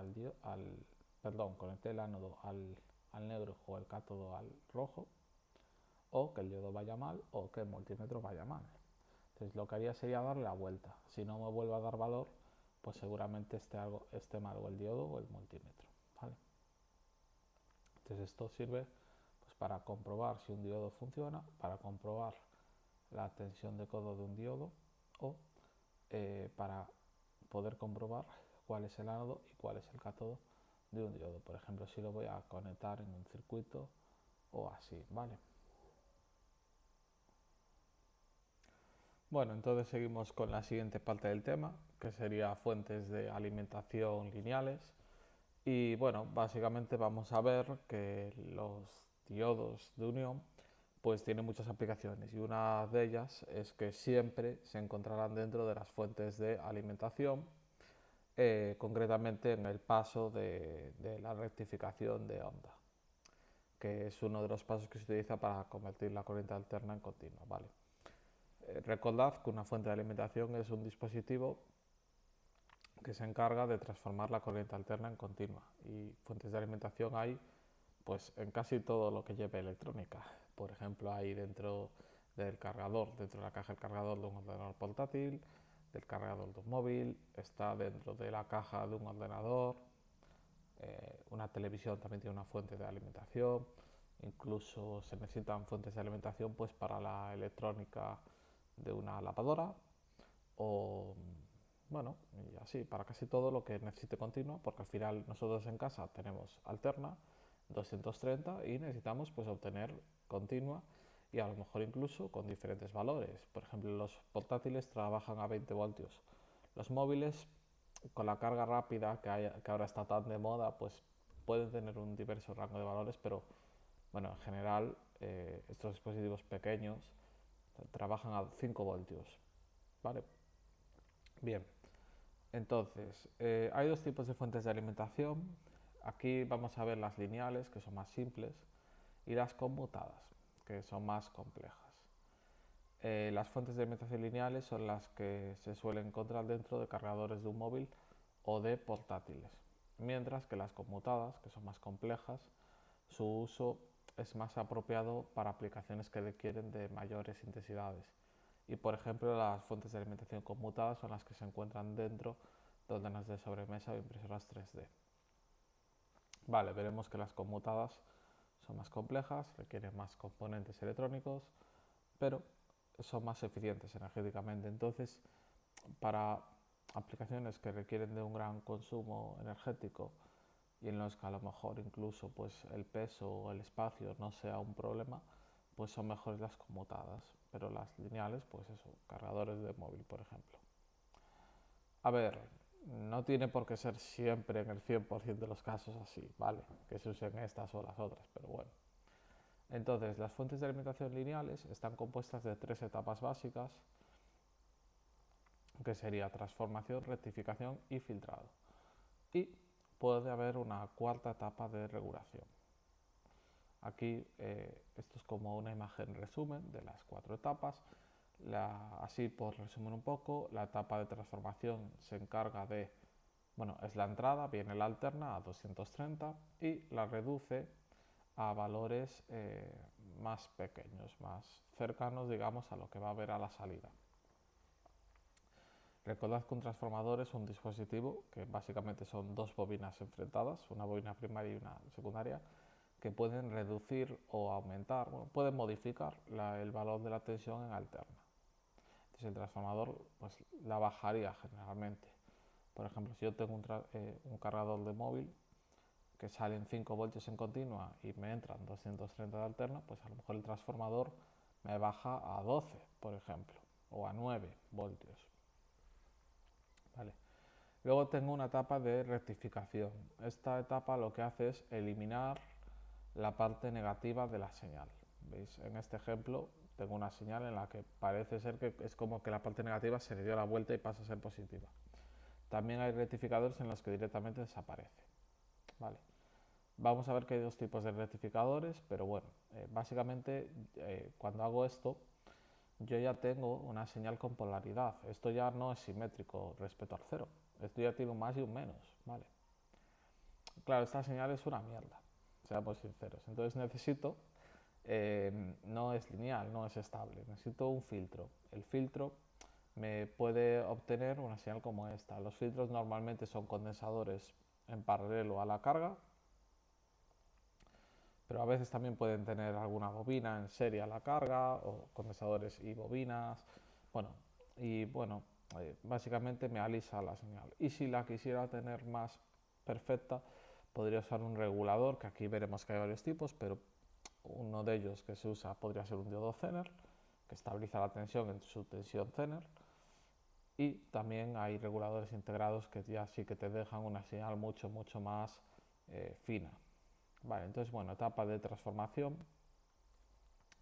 Speaker 1: conecté el ánodo al negro o el cátodo al rojo, o que el diodo vaya mal o que el multímetro vaya mal. Entonces lo que haría sería darle la vuelta. Si no me vuelve a dar valor, pues seguramente esté mal o el diodo o el multímetro, ¿vale? Entonces esto sirve pues, para comprobar si un diodo funciona, para comprobar la tensión de codo de un diodo o para poder comprobar cuál es el ánodo y cuál es el cátodo de un diodo. Por ejemplo, si lo voy a conectar en un circuito o así, ¿vale? Bueno, entonces seguimos con la siguiente parte del tema, que sería fuentes de alimentación lineales. Y bueno, básicamente vamos a ver que los diodos de unión pues tienen muchas aplicaciones y una de ellas es que siempre se encontrarán dentro de las fuentes de alimentación, concretamente en el paso de la rectificación de onda, que es uno de los pasos que se utiliza para convertir la corriente alterna en continua, ¿vale? Recordad que una fuente de alimentación es un dispositivo que se encarga de transformar la corriente alterna en continua, y fuentes de alimentación hay pues en casi todo lo que lleve electrónica. Por ejemplo, hay dentro del cargador, dentro de la caja del cargador de un ordenador portátil, del cargador de un móvil, está dentro de la caja de un ordenador, una televisión también tiene una fuente de alimentación, incluso se necesitan fuentes de alimentación pues para la electrónica de una lavadora o bueno, y así para casi todo lo que necesite continua, porque al final nosotros en casa tenemos alterna 230 y necesitamos pues obtener continua y a lo mejor incluso con diferentes valores. Por ejemplo, los portátiles trabajan a 20 voltios. Los móviles con la carga rápida que ahora está tan de moda, pues pueden tener un diverso rango de valores, pero bueno, en general estos dispositivos pequeños trabajan a 5 voltios, ¿vale? Bien, entonces, hay dos tipos de fuentes de alimentación. Aquí vamos a ver las lineales, que son más simples, y las conmutadas, que son más complejas. Las fuentes de alimentación lineales son las que se suelen encontrar dentro de cargadores de un móvil o de portátiles, mientras que las conmutadas, que son más complejas, su uso es más apropiado para aplicaciones que requieren de mayores intensidades. Y por ejemplo, las fuentes de alimentación conmutadas son las que se encuentran dentro de órdenes de sobremesa o impresoras 3D. Vale, veremos que las conmutadas son más complejas, requieren más componentes electrónicos, pero son más eficientes energéticamente. Entonces, para aplicaciones que requieren de un gran consumo energético y en los que a lo mejor incluso pues el peso o el espacio no sea un problema, pues son mejores las conmutadas, pero las lineales, pues eso, cargadores de móvil, por ejemplo. A ver, no tiene por qué ser siempre en el 100% de los casos así, ¿vale? Que se usen estas o las otras, pero bueno. Entonces, las fuentes de alimentación lineales están compuestas de tres etapas básicas, que sería transformación, rectificación y filtrado. Y puede haber una cuarta etapa de regulación. Aquí esto es como una imagen resumen de las cuatro etapas. Así por resumir un poco, la etapa de transformación se encarga de, bueno, es la entrada, viene la alterna a 230 y la reduce a valores más pequeños, más cercanos, digamos, a lo que va a haber a la salida. Recordad que un transformador es un dispositivo que básicamente son dos bobinas enfrentadas, una bobina primaria y una secundaria, que pueden reducir o aumentar, bueno, pueden modificar el valor de la tensión en alterna. Entonces el transformador pues la bajaría generalmente. Por ejemplo, si yo tengo un cargador de móvil que salen 5 voltios en continua y me entran 230 de alterna, pues a lo mejor el transformador me baja a 12, por ejemplo, o a 9 voltios. ¿Vale? Luego tengo una etapa de rectificación. Esta etapa lo que hace es eliminar la parte negativa de la señal. ¿Veis? En este ejemplo tengo una señal en la que parece ser que es como que la parte negativa se le dio la vuelta y pasa a ser positiva. También hay rectificadores en los que directamente desaparece. ¿Vale? Vamos a ver que hay dos tipos de rectificadores, pero bueno, básicamente cuando hago esto, yo ya tengo una señal con polaridad. Esto ya no es simétrico respecto al cero. Esto ya tiene un más y un menos, ¿vale? Claro, esta señal es una mierda, seamos sinceros. Entonces necesito, no es lineal, no es estable, necesito un filtro. El filtro me puede obtener una señal como esta. Los filtros normalmente son condensadores en paralelo a la carga, pero a veces también pueden tener alguna bobina en serie a la carga o condensadores y bobinas. Bueno, básicamente me alisa la señal. Y si la quisiera tener más perfecta, podría usar un regulador, que aquí veremos que hay varios tipos, pero uno de ellos que se usa podría ser un diodo Zener, que estabiliza la tensión en su tensión Zener. Y también hay reguladores integrados que ya sí que te dejan una señal mucho más fina. Vale, entonces, bueno, etapa de transformación,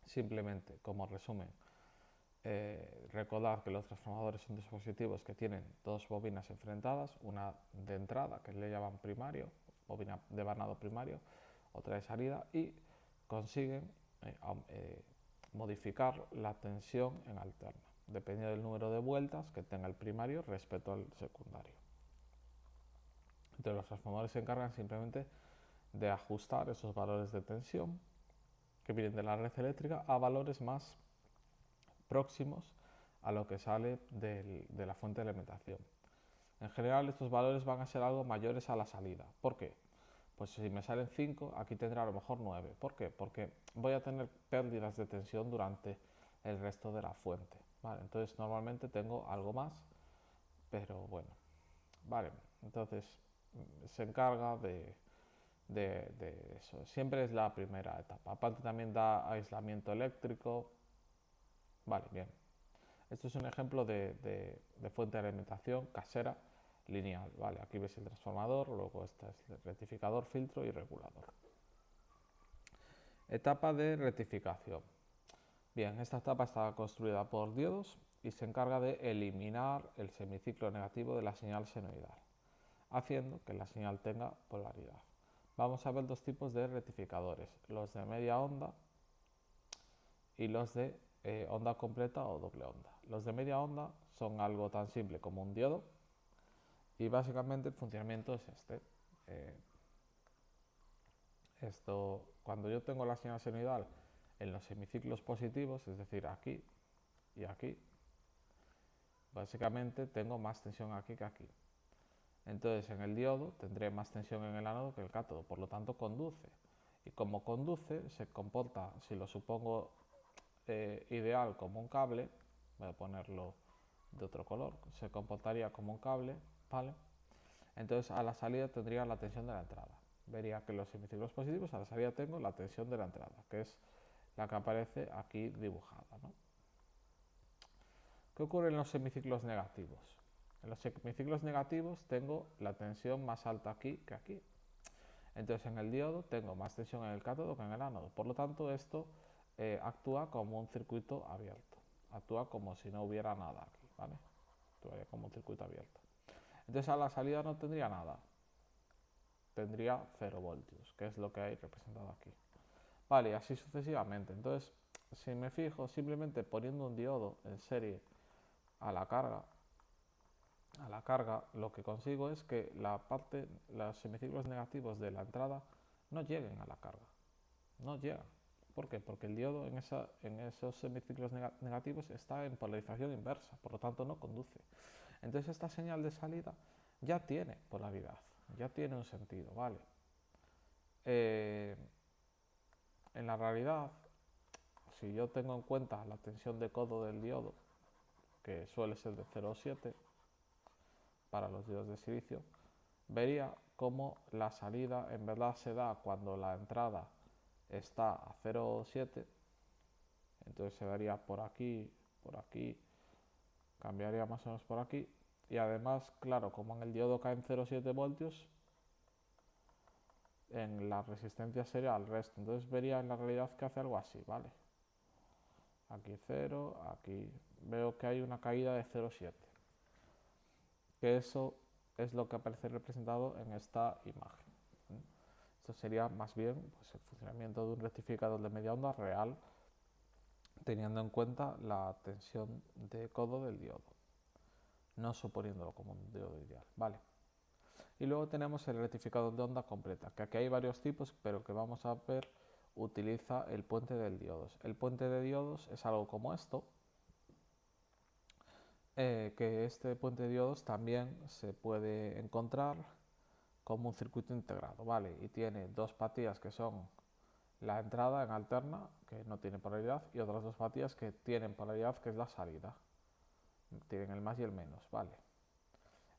Speaker 1: simplemente como resumen, recordar que los transformadores son dispositivos que tienen dos bobinas enfrentadas, una de entrada, que le llaman primario, bobina de vanado primario, otra de salida, y consiguen modificar la tensión en alterna, dependiendo del número de vueltas que tenga el primario respecto al secundario. Entonces los transformadores se encargan simplemente de ajustar esos valores de tensión que vienen de la red eléctrica a valores más próximos a lo que sale de la fuente de alimentación. En general estos valores van a ser algo mayores a la salida. ¿Por qué? Pues si me salen 5, aquí tendrá a lo mejor 9. ¿Por qué? Porque voy a tener pérdidas de tensión durante el resto de la fuente. ¿Vale? Entonces normalmente tengo algo más, pero bueno. Vale, entonces se encarga de eso. Siempre es la primera etapa. Aparte también da aislamiento eléctrico. Vale, bien. Esto es un ejemplo de fuente de alimentación casera lineal. Vale, aquí ves el transformador, luego este es el rectificador, filtro y regulador. Etapa de rectificación. Bien, esta etapa está construida por diodos y se encarga de eliminar el semiciclo negativo de la señal senoidal, haciendo que la señal tenga polaridad. Vamos a ver dos tipos de rectificadores, los de media onda y los de onda completa o doble onda. Los de media onda son algo tan simple como un diodo y básicamente el funcionamiento es este. Cuando yo tengo la señal senoidal en los semiciclos positivos, es decir, aquí y aquí, básicamente tengo más tensión aquí que aquí. Entonces en el diodo tendré más tensión en el ánodo que el cátodo, por lo tanto conduce. Y como conduce, se comporta, si lo supongo ideal como un cable, voy a ponerlo de otro color, se comportaría como un cable, ¿vale? Entonces a la salida tendría la tensión de la entrada. Vería que en los semiciclos positivos a la salida tengo la tensión de la entrada, que es la que aparece aquí dibujada, ¿no? ¿Qué ocurre en los semiciclos negativos? En los semiciclos negativos tengo la tensión más alta aquí que aquí. Entonces en el diodo tengo más tensión en el cátodo que en el ánodo. Por lo tanto, esto actúa como un circuito abierto. Actúa como si no hubiera nada aquí, ¿vale? Actuaría como un circuito abierto. Entonces a la salida no tendría nada. Tendría 0 voltios, que es lo que hay representado aquí. Vale, y así sucesivamente. Entonces, si me fijo, simplemente poniendo un diodo en serie a la carga, lo que consigo es que los semiciclos negativos de la entrada no lleguen a la carga. No llegan. ¿Por qué? Porque el diodo en esos semiciclos negativos está en polarización inversa, por lo tanto no conduce. Entonces esta señal de salida ya tiene polaridad, ya tiene un sentido, ¿vale? En la realidad, si yo tengo en cuenta la tensión de codo del diodo, que suele ser de 0,7 para los diodos de silicio, vería cómo la salida en verdad se da cuando la entrada está a 0,7, entonces se daría por aquí, cambiaría más o menos por aquí, y además, claro, como en el diodo caen 0,7 voltios, en la resistencia sería al resto, entonces vería en la realidad que hace algo así, ¿vale? Aquí 0, aquí veo que hay una caída de 0,7, que eso es lo que aparece representado en esta imagen. Esto sería más bien pues, el funcionamiento de un rectificador de media onda real, teniendo en cuenta la tensión de codo del diodo, no suponiéndolo como un diodo ideal, ¿vale? Y luego tenemos el rectificador de onda completa, que aquí hay varios tipos, pero que vamos a ver utiliza el puente de diodos. El puente de diodos es algo como esto, que este puente de diodos también se puede encontrar como un circuito integrado, ¿vale? Y tiene dos patillas que son la entrada en alterna, que no tiene polaridad, y otras dos patillas que tienen polaridad, que es la salida. Tienen el más y el menos, ¿vale?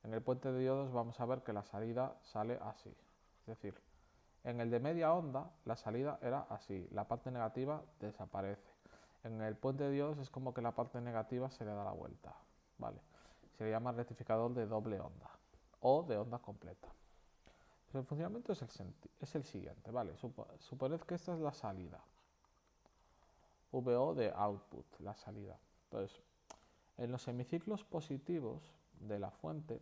Speaker 1: En el puente de diodos vamos a ver que la salida sale así. Es decir, en el de media onda la salida era así, la parte negativa desaparece. En el puente de diodos es como que la parte negativa se le da la vuelta, ¿vale? Se le llama rectificador de doble onda o de onda completa. Pues el funcionamiento es el siguiente, ¿vale? Suponed que esta es la salida, VO de output, la salida. Entonces, en los semiciclos positivos de la fuente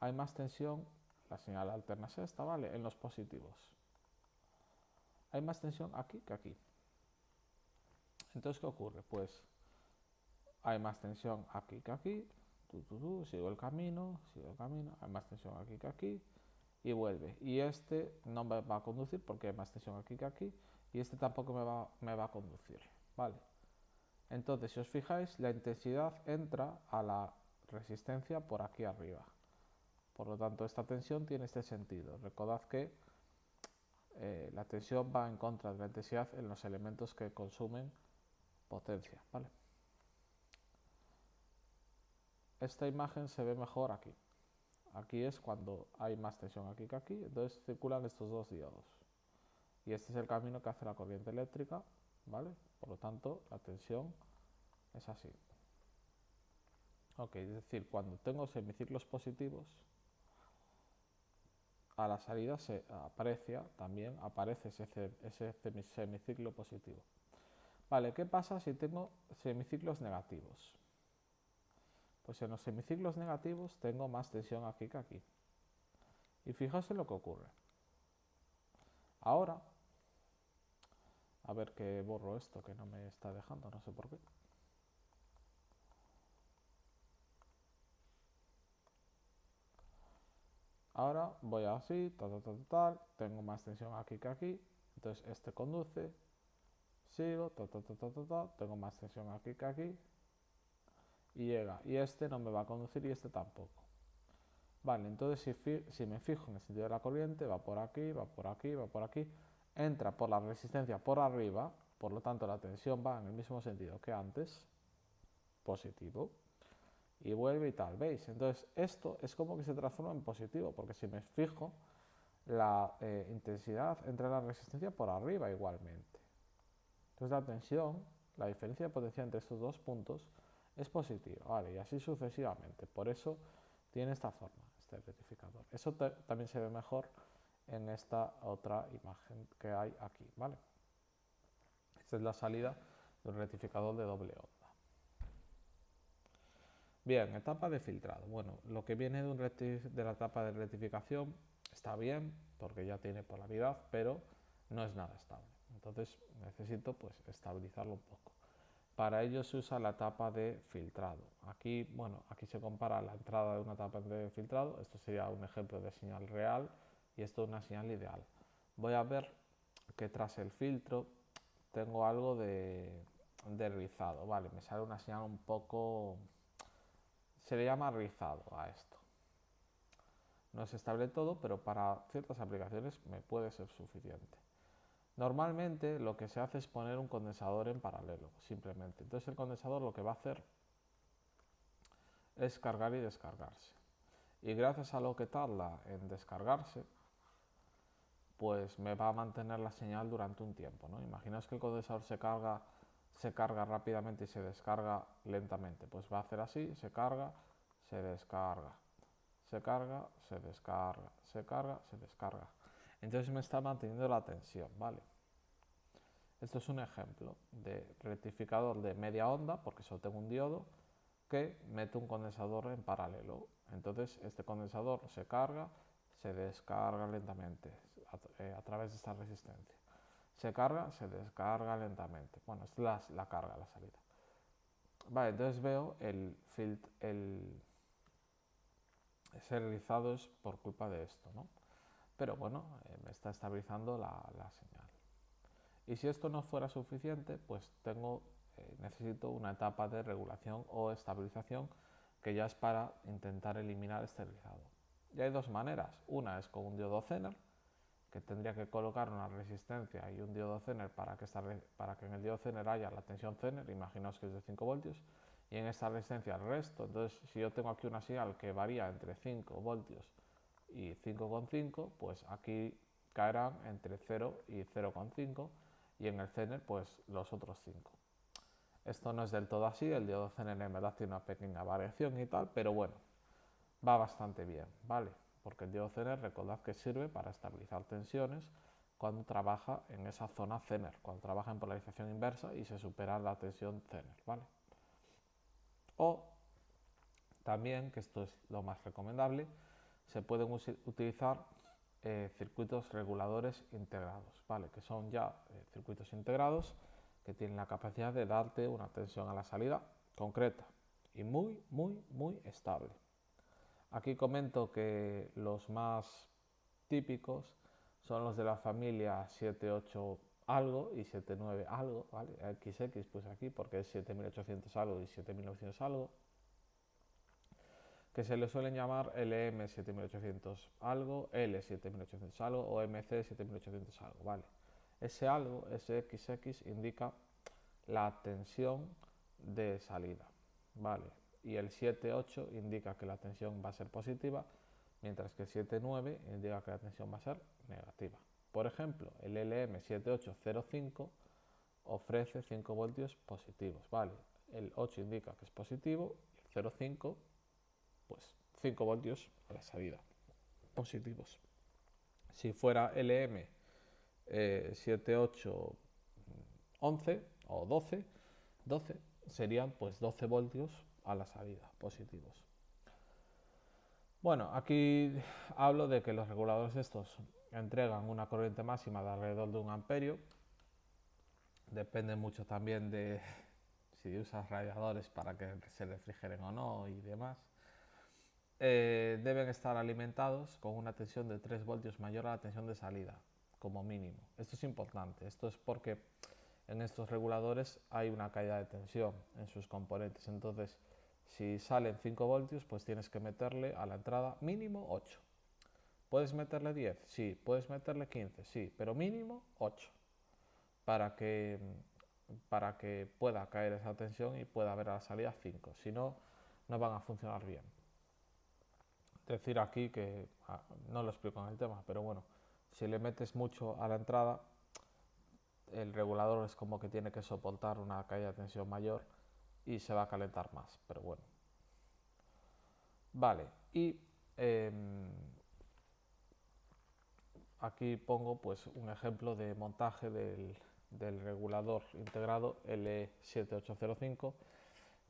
Speaker 1: hay más tensión, la señal alterna es esta, ¿vale? En los positivos. Hay más tensión aquí que aquí. Entonces, ¿qué ocurre? Pues hay más tensión aquí que aquí, sigo el camino, hay más tensión aquí que aquí, y vuelve. Y este no me va a conducir porque hay más tensión aquí que aquí, y este tampoco me va a conducir, ¿vale? Entonces, si os fijáis, la intensidad entra a la resistencia por aquí arriba. Por lo tanto, esta tensión tiene este sentido. Recordad que la tensión va en contra de la intensidad en los elementos que consumen potencia, ¿vale? Esta imagen se ve mejor aquí. Aquí es cuando hay más tensión aquí que aquí, entonces circulan estos dos diodos. Y este es el camino que hace la corriente eléctrica, ¿vale? Por lo tanto, la tensión es así. Ok, es decir, cuando tengo semiciclos positivos, a la salida también aparece ese semiciclo positivo. Vale, ¿qué pasa si tengo semiciclos negativos? Pues en los semiciclos negativos tengo más tensión aquí que aquí. Y fijaos en lo que ocurre. Ahora, a ver que borro esto que no me está dejando, no sé por qué. Ahora voy así, tengo más tensión aquí que aquí, entonces este conduce, sigo, tengo más tensión aquí que aquí, y llega, y este no me va a conducir y este tampoco. Vale, entonces si me fijo en el sentido de la corriente, va por aquí, va por aquí, va por aquí, entra por la resistencia por arriba, por lo tanto la tensión va en el mismo sentido que antes, positivo, y vuelve y tal, ¿veis? Entonces esto es como que se transforma en positivo, porque si me fijo, la intensidad entre la resistencia por arriba igualmente. Entonces la tensión, la diferencia de potencia entre estos dos puntos es positiva, ¿vale? Y así sucesivamente. Por eso tiene esta forma, este rectificador. Eso también se ve mejor en esta otra imagen que hay aquí, ¿vale? Esta es la salida de un rectificador de doble onda. Bien, etapa de filtrado. Bueno, lo que viene de la etapa de rectificación está bien, porque ya tiene polaridad, pero no es nada estable. Entonces necesito pues estabilizarlo un poco. Para ello se usa la etapa de filtrado. Aquí, bueno, aquí se compara la entrada de una etapa de filtrado. Esto sería un ejemplo de señal real y esto es una señal ideal. Voy a ver que tras el filtro tengo algo de rizado. Vale, me sale una señal un poco... Se le llama rizado a esto. No es estable todo, pero para ciertas aplicaciones me puede ser suficiente. Normalmente lo que se hace es poner un condensador en paralelo, simplemente. Entonces el condensador lo que va a hacer es cargar y descargarse. Y gracias a lo que tarda en descargarse, pues me va a mantener la señal durante un tiempo, ¿no? Imaginaos que el condensador se carga rápidamente y se descarga lentamente. Pues va a hacer así, se carga, se descarga, se carga, se descarga, se carga, se descarga. Entonces me está manteniendo la tensión, ¿vale? Esto es un ejemplo de rectificador de media onda, porque solo tengo un diodo, que mete un condensador en paralelo. Entonces este condensador se carga, se descarga lentamente a través de esta resistencia. Se carga, se descarga lentamente. Bueno, esta es la carga, la salida. Vale, entonces veo ese rizado es por culpa de esto, ¿no? Pero bueno, me está estabilizando la señal. Y si esto no fuera suficiente, pues necesito una etapa de regulación o estabilización que ya es para intentar eliminar este rizado. Y hay dos maneras. Una es con un diodo Zener, que tendría que colocar una resistencia y un diodo Zener para que en el diodo Zener haya la tensión Zener, imaginaos que es de 5 voltios, y en esta resistencia el resto. Entonces, si yo tengo aquí una señal que varía entre 5 voltios y 5,5, pues aquí caerán entre 0 y 0,5 y en el Zener pues los otros 5. Esto no es del todo así, el diodo Zener en verdad tiene una pequeña variación y tal, pero bueno, va bastante bien, ¿vale? Porque el diodo Zener, recordad que sirve para estabilizar tensiones cuando trabaja en esa zona Zener, cuando trabaja en polarización inversa y se supera la tensión Zener, ¿vale? O también, que esto es lo más recomendable, se pueden utilizar circuitos reguladores integrados, ¿vale? Que son ya circuitos integrados que tienen la capacidad de darte una tensión a la salida concreta y muy, muy, muy estable. Aquí comento que los más típicos son los de la familia 78 algo y 79 algo, ¿vale? XX pues aquí porque es 7800 algo y 7900 algo, que se le suelen llamar LM7800 algo, L7800 algo o MC7800 algo, ¿vale? Ese algo, ese XX indica la tensión de salida, ¿vale? Y el 78 indica que la tensión va a ser positiva, mientras que el 79 indica que la tensión va a ser negativa. Por ejemplo, el LM7805 ofrece 5 voltios positivos, ¿vale? El 8 indica que es positivo y el 0,5 pues 5 voltios a la salida positivos. Si fuera LM 7811 o 12 serían pues 12 voltios a la salida positivos. Bueno, aquí hablo de que los reguladores estos entregan una corriente máxima de alrededor de 1 amperio. Depende mucho también de si usas radiadores para que se refrigeren o no y demás. Deben estar alimentados con una tensión de 3 voltios mayor a la tensión de salida, como mínimo. Esto es importante, esto es porque en estos reguladores hay una caída de tensión en sus componentes, entonces si salen 5 voltios pues tienes que meterle a la entrada mínimo 8. ¿Puedes meterle 10? Sí. ¿Puedes meterle 15? Sí, pero mínimo 8 para que pueda caer esa tensión y pueda haber a la salida 5, si no, no van a funcionar bien. Decir aquí que no lo explico en el tema, pero bueno, Si le metes mucho a la entrada, el regulador es como que tiene que soportar una caída de tensión mayor y se va a calentar más, pero bueno. Vale, y aquí pongo pues un ejemplo de montaje del regulador integrado L7805,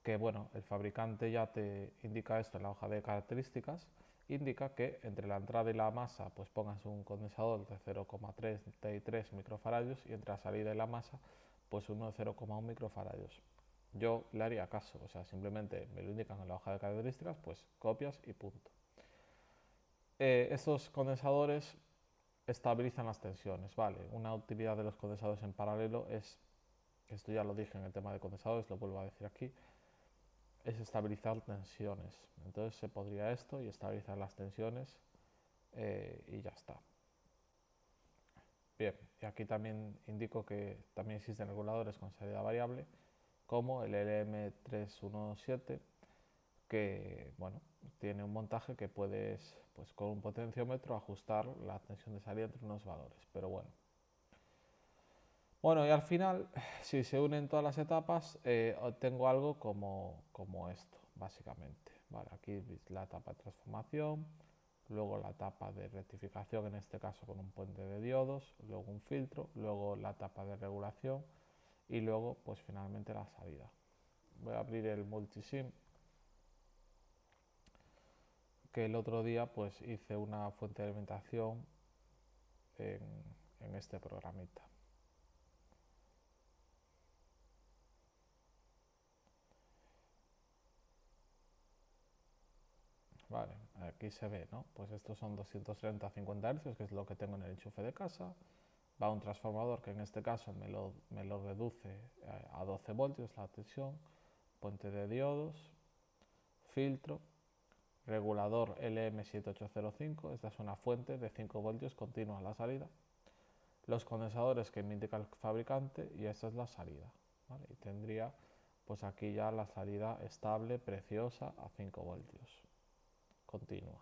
Speaker 1: que bueno, el fabricante ya te indica esto en la hoja de características, indica que entre la entrada y la masa pues pongas un condensador de 0,33 microfaradios y entre la salida y la masa pues uno de 0,1 microfaradios. Yo le haría caso, o sea, simplemente me lo indican en la hoja de características, pues copias y punto. Estos condensadores estabilizan las tensiones, ¿vale? Una utilidad de los condensadores en paralelo es, esto ya lo dije en el tema de condensadores, lo vuelvo a decir aquí, es estabilizar tensiones. Entonces se podría esto y estabilizar las tensiones y ya está. Bien, y aquí también indico que también existen reguladores con salida variable, como el LM317, que bueno, tiene un montaje que puedes, pues con un potenciómetro, ajustar la tensión de salida entre unos valores, pero bueno. Bueno, y al final, si se unen todas las etapas, obtengo algo como esto, básicamente. Vale, aquí la etapa de transformación, luego la etapa de rectificación, en este caso con un puente de diodos, luego un filtro, luego la etapa de regulación y luego, pues finalmente la salida. Voy a abrir el multisim, que el otro día pues hice una fuente de alimentación en este programita. Vale, aquí se ve, ¿no? Pues estos son 230 a 50 Hz, que es lo que tengo en el enchufe de casa. Va un transformador que en este caso me lo reduce a 12 voltios la tensión, puente de diodos, filtro, regulador LM7805, esta es una fuente de 5 voltios continua a la salida, los condensadores que me indica el fabricante y esta es la salida, ¿vale? Y tendría pues aquí ya la salida estable, preciosa, a 5 voltios, continua.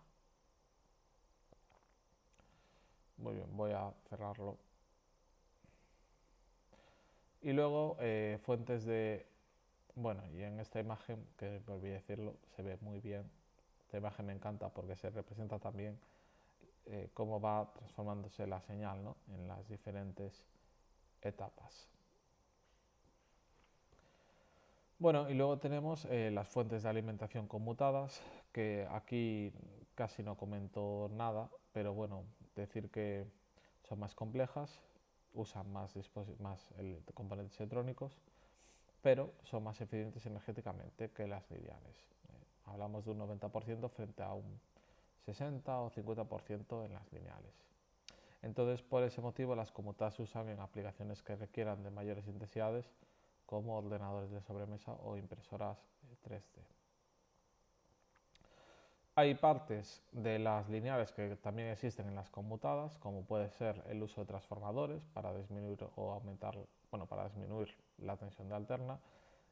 Speaker 1: Muy bien, voy a cerrarlo. Y luego fuentes de... Bueno, y en esta imagen, que me olvidé decirlo, se ve muy bien. Esta imagen me encanta porque se representa también cómo va transformándose la señal, ¿no?, en las diferentes etapas. Bueno, y luego tenemos las fuentes de alimentación conmutadas, que aquí casi no comento nada, pero bueno, decir que son más complejas, usan más componentes electrónicos, pero son más eficientes energéticamente que las lineales. Hablamos de un 90% frente a un 60 o 50% en las lineales. Entonces, por ese motivo, las conmutadas se usan en aplicaciones que requieran de mayores intensidades, como ordenadores de sobremesa o impresoras 3D. Hay partes de las lineales que también existen en las conmutadas, como puede ser el uso de transformadores para disminuir o aumentar, bueno, para disminuir la tensión de alterna,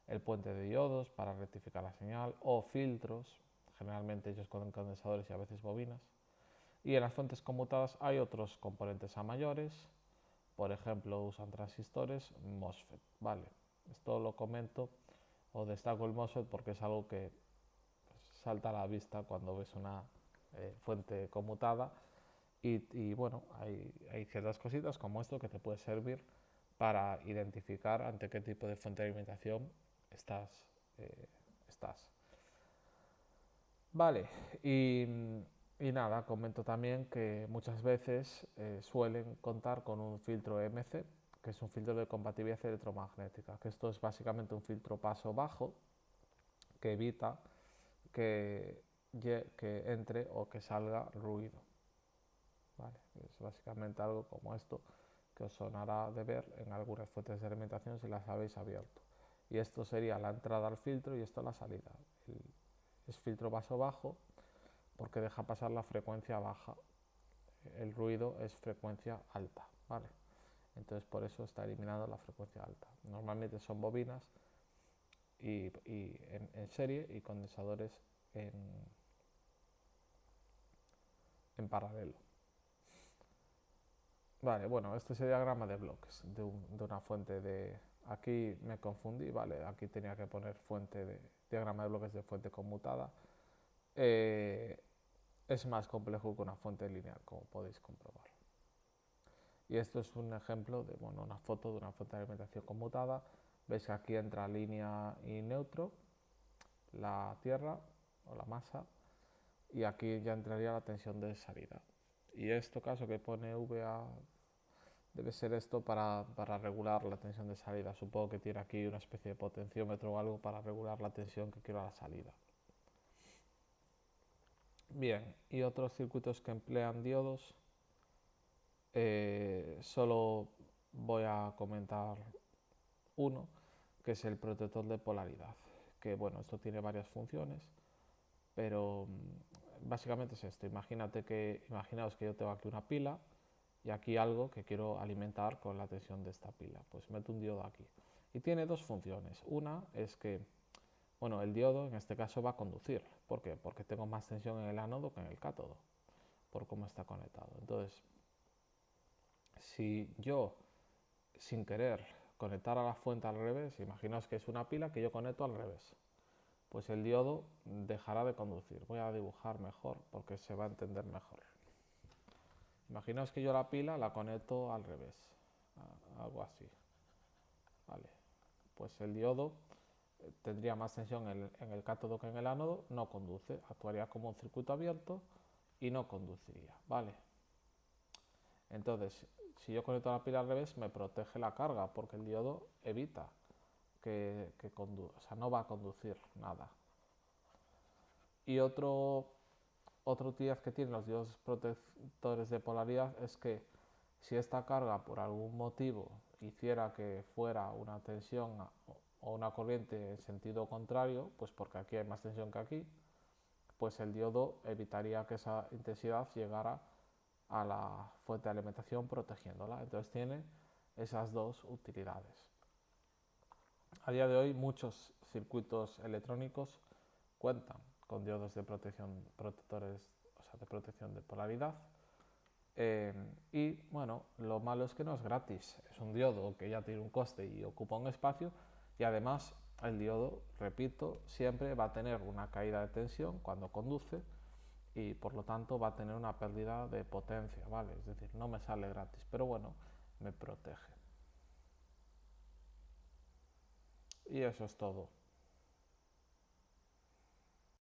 Speaker 1: el puente de diodos para rectificar la señal, o filtros, generalmente ellos con condensadores y a veces bobinas. Y en las fuentes conmutadas hay otros componentes a mayores, por ejemplo usan transistores, MOSFET, ¿vale? Esto lo comento o destaco el MOSFET porque es algo que pues, salta a la vista cuando ves una fuente conmutada y bueno, hay ciertas cositas como esto que te puede servir para identificar ante qué tipo de fuente de alimentación estás. Vale, y nada, comento también que muchas veces suelen contar con un filtro EMC, que es un filtro de compatibilidad electromagnética, que esto es básicamente un filtro paso bajo que evita que entre o que salga ruido. Vale, es básicamente algo como esto que os sonará de ver en algunas fuentes de alimentación si las habéis abierto. Y esto sería la entrada al filtro y esto la salida. Es filtro paso bajo porque deja pasar la frecuencia baja. El ruido es frecuencia alta, ¿vale? Entonces por eso está eliminando la frecuencia alta. Normalmente son bobinas y en serie y condensadores en paralelo. Vale, bueno, este es el diagrama de bloques de una fuente de... Aquí me confundí, vale, aquí tenía que poner fuente de diagrama de bloques de fuente conmutada. Eh, es más complejo que una fuente lineal, como podéis comprobar. Y esto es un ejemplo de, bueno, una foto de una fuente de alimentación conmutada. Veis que aquí entra línea y neutro, la tierra o la masa, y aquí ya entraría la tensión de salida. Y esto caso que pone VA debe ser esto para regular la tensión de salida. Supongo que tiene aquí una especie de potenciómetro o algo para regular la tensión que quiero a la salida. Bien, y otros circuitos que emplean diodos, solo voy a comentar uno, que es el protector de polaridad. Que bueno, esto tiene varias funciones, pero básicamente es esto. Imaginaos que yo tengo aquí una pila y aquí algo que quiero alimentar con la tensión de esta pila. Pues meto un diodo aquí. Y tiene dos funciones. Una es que, bueno, el diodo en este caso va a conducir. ¿Por qué? Porque tengo más tensión en el ánodo que en el cátodo, por cómo está conectado. Entonces, si yo, sin querer, conectar a la fuente al revés, imaginaos que es una pila que yo conecto al revés, pues el diodo dejará de conducir. Voy a dibujar mejor porque se va a entender mejor. Imaginaos que yo la pila la conecto al revés, algo así. Vale. Pues el diodo tendría más tensión en el cátodo que en el ánodo, no conduce, actuaría como un circuito abierto y no conduciría. Vale. Entonces, si yo conecto la pila al revés, me protege la carga porque el diodo evita que conduzca, o sea, no va a conducir nada. Y otra utilidad que tienen los diodos protectores de polaridad es que si esta carga por algún motivo hiciera que fuera una tensión o una corriente en sentido contrario, pues porque aquí hay más tensión que aquí, pues el diodo evitaría que esa intensidad llegara a la fuente de alimentación protegiéndola. Entonces tiene esas dos utilidades. A día de hoy muchos circuitos electrónicos cuentan con diodos de protección, protectores, o sea, de protección de polaridad. Y bueno, lo malo es que no es gratis, es un diodo que ya tiene un coste y ocupa un espacio, y además el diodo, repito, siempre va a tener una caída de tensión cuando conduce y por lo tanto va a tener una pérdida de potencia, ¿vale? Es decir, no me sale gratis, pero bueno, me protege. Y eso es todo.